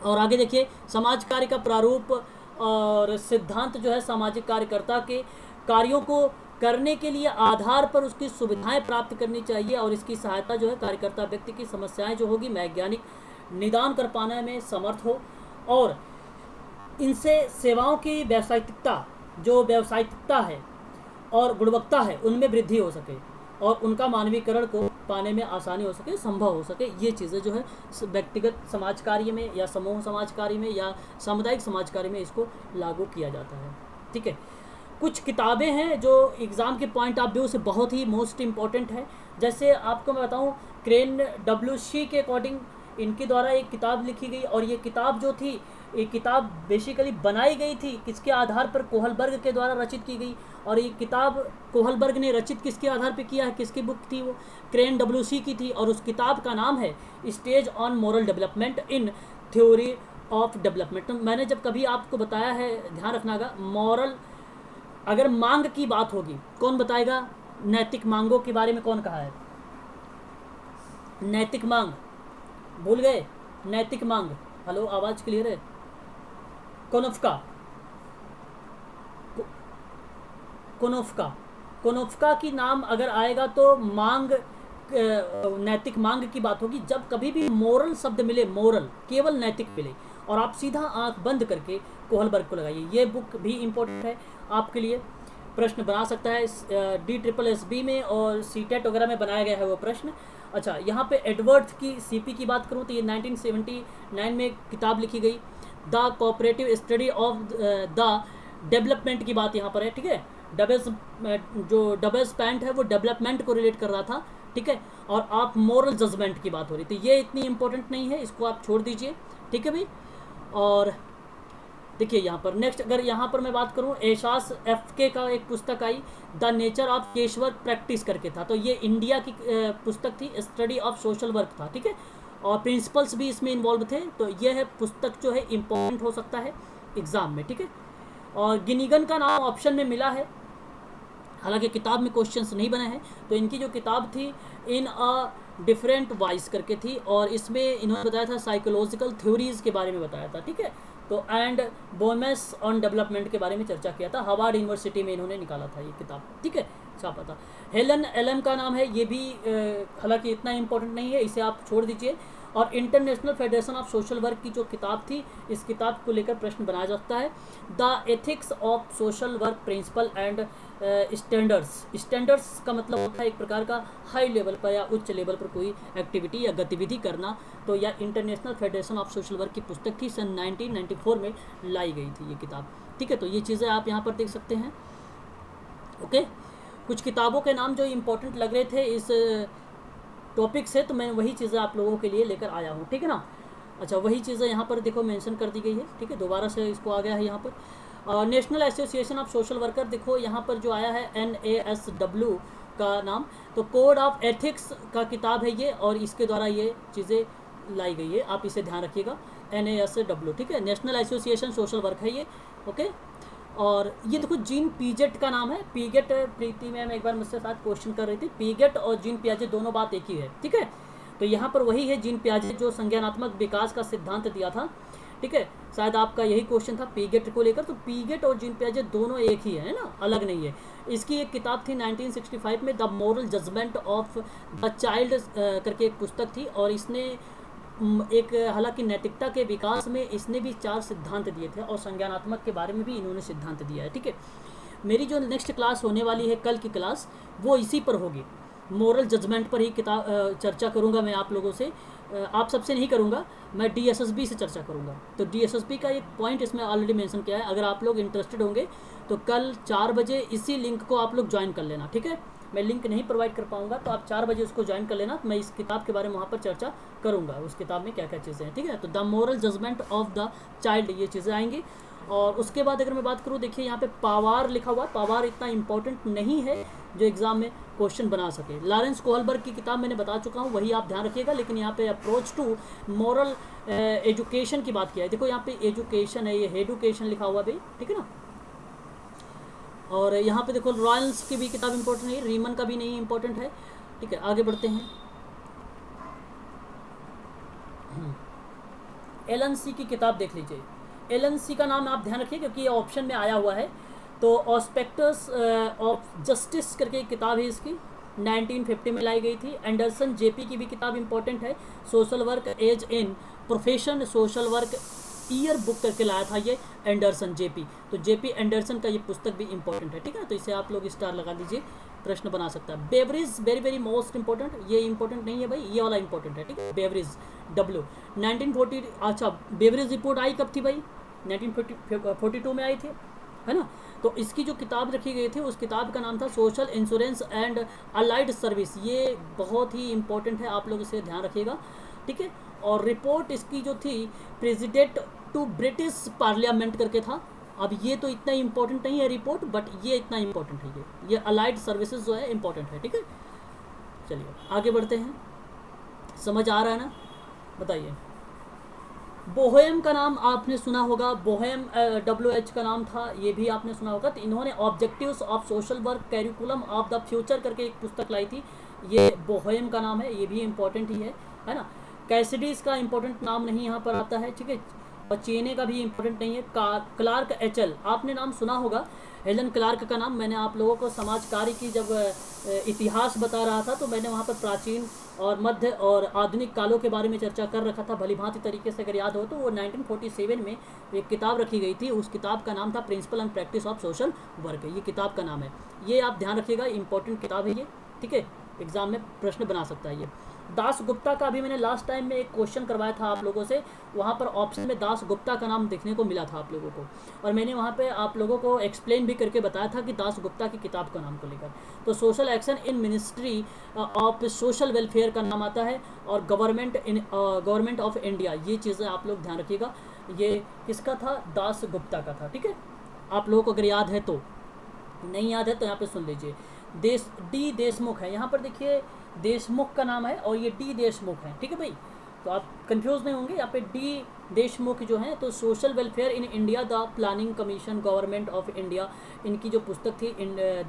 और आगे देखिए, समाज कार्य का प्रारूप और सिद्धांत जो है, सामाजिक कार्यकर्ता के कार्यों को करने के लिए आधार पर उसकी सुविधाएं प्राप्त करनी चाहिए, और इसकी सहायता जो है कार्यकर्ता व्यक्ति की समस्याएं जो होगी वैज्ञानिक निदान कर पाने में समर्थ हो, और इनसे सेवाओं की व्यावसायिकता, जो व्यावसायिकता है और गुणवत्ता है, उनमें वृद्धि हो सके, और उनका मानवीकरण को पाने में आसानी हो सके, संभव हो सके। ये चीज़ें जो है व्यक्तिगत समाज कार्य में या समूह समाज कार्य में या सामुदायिक समाज कार्य में इसको लागू किया जाता है, ठीक है। कुछ किताबें हैं जो एग्ज़ाम के पॉइंट ऑफ व्यू से बहुत ही मोस्ट इम्पॉर्टेंट है। जैसे आपको मैं बताऊं, क्रेन WC के अकॉर्डिंग इनके द्वारा एक किताब लिखी गई, और ये किताब जो थी, ये किताब बेसिकली बनाई गई थी किसके आधार पर, कोहलबर्ग के द्वारा रचित की गई। और ये किताब कोहलबर्ग ने रचित किसके आधार पर किया है, किसकी बुक थी वो, क्रेन WC की थी, और उस किताब का नाम है stage on moral development in theory of development. तो मैंने जब कभी आपको बताया है, ध्यान रखनागा, मॉरल, अगर मांग की बात होगी, कौन बताएगा, नैतिक मांगों के बारे में कौन कहा है, नैतिक मांग, भूल गए, नैतिक मांग, हेलो, आवाज क्लियर है, कोनोफ्का, कोनोफ्का की नाम अगर आएगा तो मांग, नैतिक मांग की बात होगी। जब कभी भी मोरल शब्द मिले, मोरल केवल नैतिक मिले, और आप सीधा आंख बंद करके कोहलबर्ग को लगाइए। ये बुक भी इम्पोर्टेंट है आपके लिए, प्रश्न बना सकता है DSSB में और CTET वगैरह में बनाया गया है वो प्रश्न। अच्छा, यहाँ पे एडवर्ड की CP की बात करूँ तो ये 1979 में किताब लिखी गई, the cooperative study of the development की बात यहाँ पर है, ठीक है। डबल स्पैंट है वो डेवलपमेंट को रिलेट कर रहा था, ठीक है। और आप मोरल जजमेंट की बात हो रही थी, ये इतनी इंपॉर्टेंट नहीं है, इसको आप छोड़ दीजिए, ठीक है भाई। और देखिए यहाँ पर नेक्स्ट, अगर यहाँ पर मैं बात करूँ, एहसास FK का एक पुस्तक आई, द नेचर ऑफ केशवर्क प्रैक्टिस करके था, तो ये इंडिया की पुस्तक थी, स्टडी ऑफ सोशल वर्क था, ठीक है। और प्रिंसिपल्स भी इसमें इन्वॉल्व थे। तो ये है पुस्तक जो है इम्पोर्टेंट हो सकता है एग्ज़ाम में, ठीक है। और गिनिगन का नाम ऑप्शन में मिला है, हालांकि किताब में क्वेश्चंस नहीं बने हैं। तो इनकी जो किताब थी इन अ डिफरेंट वॉइस करके थी, और इसमें इन्होंने बताया था साइकोलॉजिकल थ्योरीज़ के बारे में बताया था, ठीक है। तो एंड बोमेस ऑन डेवलपमेंट के बारे में चर्चा किया था। हार्वर्ड यूनिवर्सिटी में इन्होंने निकाला था ये किताब, ठीक है, छापा था। हेलन एलन का नाम है, ये भी हालांकि इतना इंपॉर्टेंट नहीं है, इसे आप छोड़ दीजिए। और international federation of social work की जो किताब थी, इस किताब को लेकर प्रश्न बनाया जाता है। The ethics of social work principal and standards. Standards का मतलब होता है एक प्रकार का हाई लेवल पर या उच्च लेवल पर कोई एक्टिविटी या गतिविधि करना। तो यह international federation of social work की पुस्तक थी, सन 1994 में लाई गई थी ये किताब, ठीक है। तो ये चीज़ें आप यहाँ पर देख सकते हैं, ओके। कुछ किताबों के नाम जो इम्पोर्टेंट लग रहे थे इस टॉपिक से, तो मैं वही चीज़ें आप लोगों के लिए लेकर आया हूँ, ठीक है ना। अच्छा, वही चीज़ें यहाँ पर देखो मेंशन कर दी गई है, ठीक है, दोबारा से इसको आ गया है यहाँ पर। National association of social worker, देखो यहाँ पर जो आया है NASW का नाम, तो कोड ऑफ एथिक्स का किताब है ये, और इसके द्वारा ये चीज़ें लाई गई है, आप इसे ध्यान रखिएगा, NASW, ठीक है, नेशनल एसोसिएशन सोशल वर्क है ये, ओके। और ये देखो जीन पीजेट का नाम है, पीगेट, प्रीति मैम एक बार मुझसे साथ क्वेश्चन कर रही थी, पीगेट और जीन पियाजे दोनों बात एक ही है, ठीक है। तो यहाँ पर वही है जीन पियाजे जो संज्ञानात्मक विकास का सिद्धांत दिया था, ठीक है, शायद आपका यही क्वेश्चन था पीगेट को लेकर। तो पीगेट और जीन पियाजे दोनों एक ही है ना, अलग नहीं है। इसकी एक किताब थी 1965 में, the moral judgement of the child करके एक पुस्तक थी, और इसने एक हालांकि नैतिकता के विकास में इसने भी 4 सिद्धांत दिए थे, और संज्ञानात्मक के बारे में भी इन्होंने सिद्धांत दिया है, ठीक है। मेरी जो नेक्स्ट क्लास होने वाली है, कल की क्लास, वो इसी पर होगी, मोरल जजमेंट पर ही किताब चर्चा करूंगा मैं आप लोगों से। आप सबसे नहीं करूंगा, मैं DSSB से चर्चा करूंगा। तो DSSB का एक पॉइंट इसमें ऑलरेडी मेंशन किया है, अगर आप लोग इंटरेस्टेड होंगे तो कल 4 बजे इसी लिंक को आप लोग ज्वाइन कर लेना, ठीक है। मैं लिंक नहीं प्रोवाइड कर पाऊंगा, तो आप 4 बजे उसको ज्वाइन कर लेना, तो मैं इस किताब के बारे में वहाँ पर चर्चा करूँगा, उस किताब में क्या क्या चीज़ें हैं, ठीक है। तो the moral judgement of the child, ये चीज़ें आएंगी। और उसके बाद अगर मैं बात करूँ, देखिए यहाँ पे पावार लिखा हुआ है, पावार इतना इंपॉर्टेंट नहीं है जो एग्जाम में क्वेश्चन बना सके। लॉरेंस कोहलबर्ग की किताब मैंने बता चुका हूँ, वही आप ध्यान रखिएगा। लेकिन यहाँ पे अप्रोच टू मॉरल एजुकेशन की बात किया है, देखो यहाँ पे एजुकेशन है, ये एडुकेशन लिखा हुआ भाई, ठीक है ना। और यहाँ पे देखो रॉयल्स की भी किताब इंपॉर्टेंट है, रीमन का भी नहीं इंपॉर्टेंट है, ठीक है। आगे बढ़ते हैं, LNC की किताब देख लीजिए। LNC का नाम आप ध्यान रखिए क्योंकि ये ऑप्शन में आया हुआ है। तो ऑस्पेक्टस ऑफ जस्टिस करके एक किताब है इसकी, 1950 में लाई गई थी। एंडरसन JP की भी किताब इंपॉर्टेंट है, social work as in profession social work year book करके लाया था ये एंडरसन JP। तो JP एंडरसन का ये पुस्तक भी इंपॉर्टेंट है, ठीक है। तो इसे आप लोग स्टार लगा दीजिए, प्रश्न बना सकता है। Beverage very very most important, ये इंपॉर्टेंट नहीं है भाई, ये वाला इंपॉर्टेंट है, ठीक है। बेवरेज W 1940, अच्छा बेवरेज रिपोर्ट आई कब थी भाई, 1942 में आई थी, है ना। तो इसकी जो किताब रखी गई थी, उस किताब का नाम था social insurance and allied service. ये बहुत ही इंपॉर्टेंट है, आप लोग इसे ध्यान रखिएगा, ठीक है। और रिपोर्ट इसकी जो थी प्रेसिडेंट टू ब्रिटिश पार्लियामेंट करके था। अब ये तो इतना इंपॉर्टेंट नहीं है रिपोर्ट, बट ये इतना इंपॉर्टेंट है, ये अलाइड सर्विसेज जो है इंपॉर्टेंट है, ठीक है। चलिए आगे बढ़ते हैं, समझ आ रहा है ना, बताइए। बोहेम का नाम आपने सुना होगा, बोहेम WH का नाम था, ये भी आपने सुना होगा। तो इन्होंने objectives of social work curriculum of the future करके एक पुस्तक लाई थी, ये बोहेम का नाम है, ये भी इंपॉर्टेंट ही है ना। कैसिडीज का इंपॉर्टेंट नाम नहीं यहाँ पर आता है, ठीक है। और चेने का भी इंपॉर्टेंट नहीं है। क्लार्क HL आपने नाम सुना होगा, हेलन क्लार्क का नाम। मैंने आप लोगों को समाज कार्य की जब इतिहास बता रहा था, तो मैंने वहाँ पर प्राचीन और मध्य और आधुनिक कालों के बारे में चर्चा कर रखा था भली भांति तरीके से, अगर याद हो तो। वो 1947 में एक किताब रखी गई थी, उस किताब का नाम था principle and practice of social work, ये किताब का नाम है। ये आप ध्यान रखिएगा, इंपॉर्टेंट किताब है ये, ठीक है, एग्जाम में प्रश्न बना सकता है ये। दास गुप्ता का अभी मैंने लास्ट टाइम में एक क्वेश्चन करवाया था आप लोगों से, वहाँ पर ऑप्शन में दास गुप्ता का नाम देखने को मिला था आप लोगों को, और मैंने वहाँ पे आप लोगों को एक्सप्लेन भी करके बताया था कि दास गुप्ता की किताब का नाम को लेकर। तो social action in ministry of social welfare का नाम आता है, और गवर्नमेंट ऑफ इंडिया, ये चीज़ें आप लोग ध्यान रखिएगा। ये किसका था, दास गुप्ता का था, ठीक है। आप लोगों को अगर याद है तो, नहीं याद है तो यहाँ पे सुन लीजिए। D देशमुख है, यहाँ पर देखिए देशमुख का नाम है और ये D देशमुख है, ठीक है भाई। तो आप कंफ्यूज नहीं होंगे, यहाँ पे D देशमुख जो है, तो social welfare in India the planning commission government of India, इनकी जो पुस्तक थी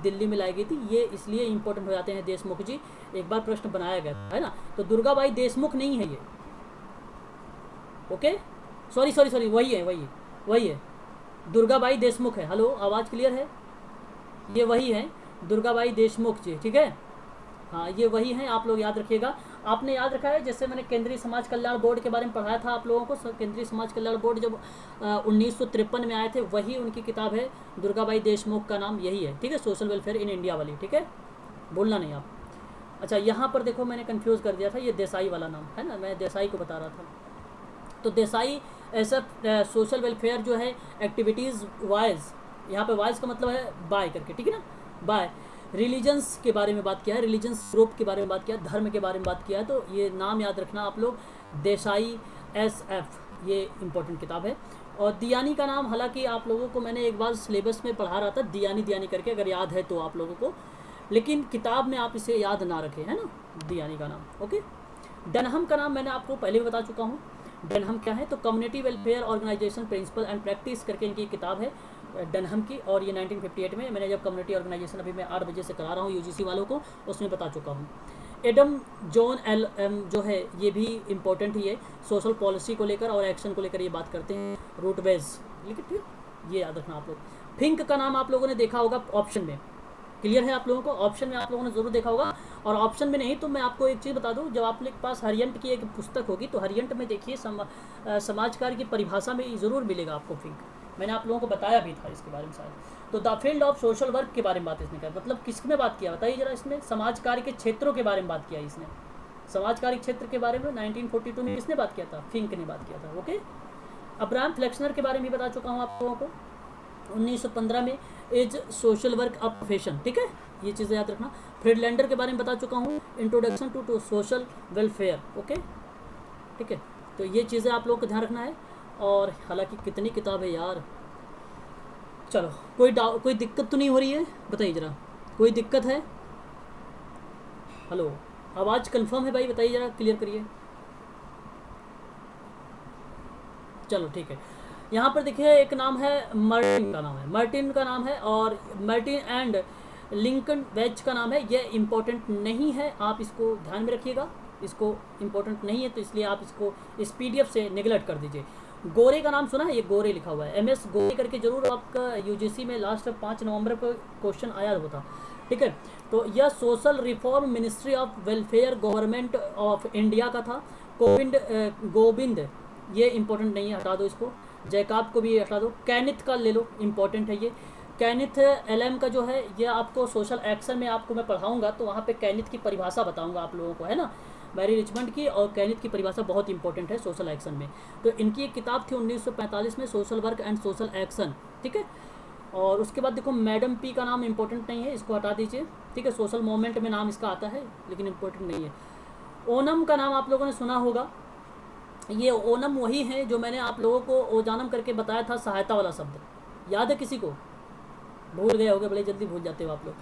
दिल्ली में लाई गई थी। ये इसलिए इंपॉर्टेंट हो जाते हैं देशमुख जी, एक बार प्रश्न बनाया गया है ना। तो दुर्गाबाई देशमुख नहीं है ये, ओके, सॉरी वही है, वही है, दुर्गाबाई देशमुख है। हेलो, आवाज़ क्लियर है? ये वही है, दुर्गाबाई देशमुख जी, ठीक है। हाँ, ये वही हैं, आप लोग याद रखिएगा। आपने याद रखा है, जैसे मैंने केंद्रीय समाज कल्याण बोर्ड के बारे में पढ़ाया था आप लोगों को। केंद्रीय समाज कल्याण बोर्ड जब 1953 में आए थे, वही उनकी किताब है, दुर्गाबाई देशमुख का नाम यही है, ठीक है, सोशल वेलफेयर इन इंडिया वाली, ठीक है, भूलना नहीं आप। अच्छा, यहाँ पर देखो मैंने कंफ्यूज कर दिया था, ये देसाई वाला नाम है ना, मैं देसाई को बता रहा था। तो देसाई ऐसा सोशल वेलफेयर जो है एक्टिविटीज़ वाइज, यहाँ पे वाइज का मतलब है बाय करके, ठीक है ना, बाय रिलीजन्स के बारे में बात किया है, रिलीजन्स ग्रुप के बारे में बात किया है, धर्म के बारे में बात किया है। तो ये नाम याद रखना आप लोग, देसाई SF, ये इम्पोर्टेंट किताब है। और दियानी का नाम, हालांकि आप लोगों को मैंने एक बार सिलेबस में पढ़ा रहा था, दियानी दियानी करके, अगर याद है तो आप लोगों को, लेकिन किताब में आप इसे याद ना रखें, है ना, दियानी का नाम। ओके, डनहम का नाम मैंने आपको पहले भी बता चुका हूँ। डनहम क्या है, तो community welfare organisation principle and practice करके इनकी किताब है डनहम की, और ये 1958 में, मैंने जब कम्युनिटी ऑर्गेनाइजेशन अभी मैं 8 बजे से करा रहा हूँ UGC वालों को, उसमें बता चुका हूँ। एडम जॉन LM जो है, ये भी इम्पोर्टेंट ही है, सोशल पॉलिसी को लेकर और एक्शन को लेकर ये बात करते हैं, रूट बेस, लेकिन ठीक है, ये याद रखना आप लोग। फिंक का नाम आप लोगों ने देखा होगा ऑप्शन में, क्लियर है आप लोगों को, ऑप्शन में आप लोगों ने ज़रूर देखा होगा। और ऑप्शन में नहीं तो मैं आपको एक चीज़ बता दूं, जब आपके पास हरियंट की एक पुस्तक होगी तो हरियंट में देखिए समाज कार्य की परिभाषा में ज़रूर मिलेगा आपको फिंक, मैंने आप लोगों को बताया भी था इसके बारे में शायद। तो the field of social work के बारे में बात इसने किया, मतलब किसमें बात किया बताइए जरा, इसमें समाज कार्य के क्षेत्रों के बारे में बात किया इसने, समाज कार्य क्षेत्र के बारे में 1942 में किसने बात किया था, फिंक ने बात किया था। ओके, अब्राहम फ्लेक्सनर के बारे में बता चुका हूँ आप लोगों को, 1915 में is social work a profession, ठीक है, ये चीज़ें याद रखना। फ्रीडलैंडर के बारे में बता चुका हूँ, introduction to social welfare, okay, ठीक है। तो ये चीज़ें आप लोगों को ध्यान रखना है। और हालांकि कितनी किताब है यार, चलो कोई दिक्कत तो नहीं हो रही है, बताइए ज़रा, कोई दिक्कत है? हेलो, आवाज़ कंफर्म है भाई, बताइए ज़रा, क्लियर करिए। चलो ठीक है, यहाँ पर देखिए एक नाम है, मार्टिन का नाम है, मार्टिन का नाम है, और मार्टिन एंड लिंकन वेज का नाम है। ये इम्पोर्टेंट नहीं है, आप इसको ध्यान में रखिएगा, इसको इम्पोर्टेंट नहीं है तो इसलिए आप इसको इस PDF से निगलेक्ट कर दीजिए। गोरे का नाम सुना है, ये गोरे लिखा हुआ है, MS गोरे करके, जरूर आपका UGC में लास्ट 5 नवंबर को क्वेश्चन आया होता, ठीक है। तो यह social reform ministry of welfare government of India का था। गोविंद, ये इंपॉर्टेंट नहीं है, हटा दो इसको। जैकाब को भी हटा दो। कैनिथ का ले लो, इंपॉर्टेंट है ये। कैनिथ LM का जो है, ये आपको सोशल एक्शन में आपको मैं पढ़ाऊँगा, तो वहाँ पे कैनिथ की परिभाषा बताऊँगा आप लोगों को, है ना, मैरी रिचमंड की, और कैनिथ की परिभाषा बहुत इंपॉर्टेंट है सोशल एक्शन में। तो इनकी एक किताब थी 1945 में, social work and social action, ठीक है। और उसके बाद देखो मैडम P का नाम इंपॉर्टेंट नहीं है, इसको हटा दीजिए, ठीक है। सोशल मूवमेंट में नाम इसका आता है लेकिन इंपॉर्टेंट नहीं है। ओनम का नाम आप लोगों ने सुना होगा, ये ओनम वही है जो मैंने आप लोगों को ओजानम करके बताया था, सहायता वाला शब्द, याद है किसी को? भूल गए होगे, बड़े जल्दी भूल जाते हो आप लोग।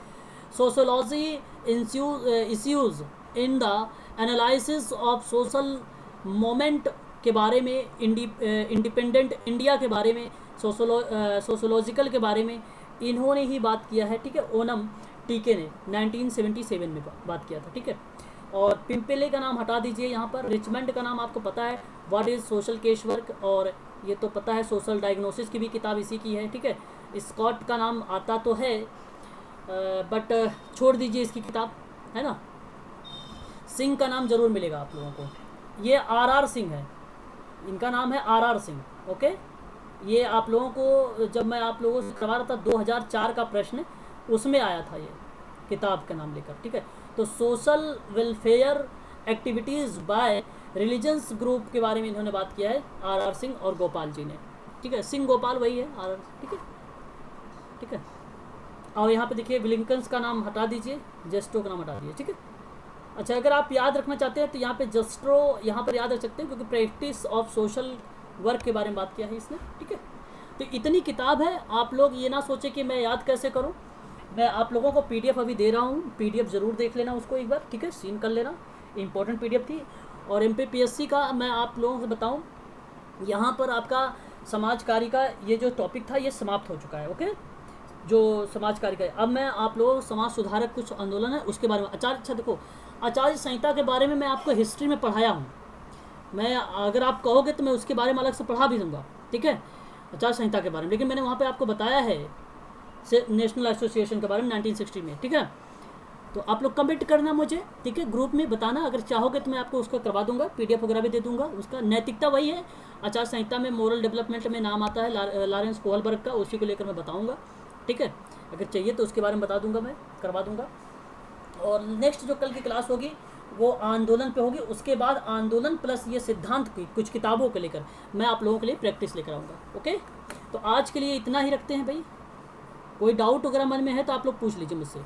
Sociology issues in the analysis of social moment के बारे में, इंडिपेंडेंट इंडिया के बारे में, सोशोलॉजिकल के बारे में इन्होंने ही बात किया है, ठीक है। ओनम टीके ने 1977 में बात किया था, ठीक है। और पिम्पेले का नाम हटा दीजिए यहाँ पर। रिचमंड का नाम आपको पता है, what is social case work, और ये तो पता है, सोशल डायग्नोसिस की भी किताब इसी की है, ठीक है। स्कॉट का नाम आता तो है बट छोड़ दीजिए इसकी किताब, है ना। सिंह का नाम जरूर मिलेगा आप लोगों को, ये RR सिंह है, इनका नाम है RR सिंह, ओके। ये आप लोगों को जब मैं आप लोगों से करवा रहा था 2004 का प्रश्न, उसमें आया था ये किताब का नाम लेकर, ठीक है। तो social welfare activities by religions group के बारे में इन्होंने बात किया है, RR सिंह और गोपाल जी ने, ठीक है। सिंह गोपाल वही है, RR, ठीक है, ठीक है। और यहाँ पे देखिए विलिंकन्स का नाम हटा दीजिए, जेस्ट्रो का नाम हटा दीजिए, ठीक है। अच्छा, अगर आप याद रखना चाहते हैं तो यहाँ पे जेस्ट्रो यहाँ पर याद रख सकते हैं, क्योंकि प्रैक्टिस ऑफ सोशल वर्क के बारे में बात किया है इसने, ठीक है। तो इतनी किताब है, आप लोग ये ना सोचे कि मैं याद कैसे करूँ, मैं आप लोगों को PDF अभी दे रहा हूँ, PDF ज़रूर देख लेना उसको एक बार, ठीक है, सीन कर लेना, इंपॉर्टेंट PDF थी। और MPPSC का मैं आप लोगों से बताऊँ, यहाँ पर आपका समाज कार्य का ये जो टॉपिक था ये समाप्त हो चुका है, ओके, जो समाज कार्य का। अब मैं आप लोग समाज सुधारक कुछ आंदोलन है उसके बारे में, अच्छा देखो, आचार्य संहिता के बारे में मैं आपको हिस्ट्री में पढ़ाया हूँ, मैं अगर आप कहोगे तो मैं उसके बारे में अलग से पढ़ा भी दूँगा, ठीक है। आचार संहिता के बारे में, लेकिन मैंने वहाँ पे आपको बताया है नेशनल एसोसिएशन के बारे में 1960 में, ठीक है। तो आप लोग कमेंट करना मुझे, ठीक है, ग्रुप में बताना, अगर चाहोगे तो मैं आपको उसका करवा दूंगा, PDF वगैरह भी दे दूंगा। उसका नैतिकता वही है, आचार संहिता में मोरल डेवलपमेंट में नाम आता है लॉरेंस कोहलबर्ग का, उसी को लेकर मैं बताऊंगा, ठीक है। अगर चाहिए तो उसके बारे में बता दूंगा, मैं करवा दूंगा। और नेक्स्ट जो कल की क्लास होगी वो आंदोलन पे होगी, उसके बाद आंदोलन प्लस ये सिद्धांत की कुछ किताबों को लेकर मैं आप लोगों के लिए प्रैक्टिस लेकर आऊँगा। ओके, तो आज के लिए इतना ही रखते हैं भाई। कोई डाउट वगैरह मन में है तो आप लोग पूछ लीजिए मुझसे।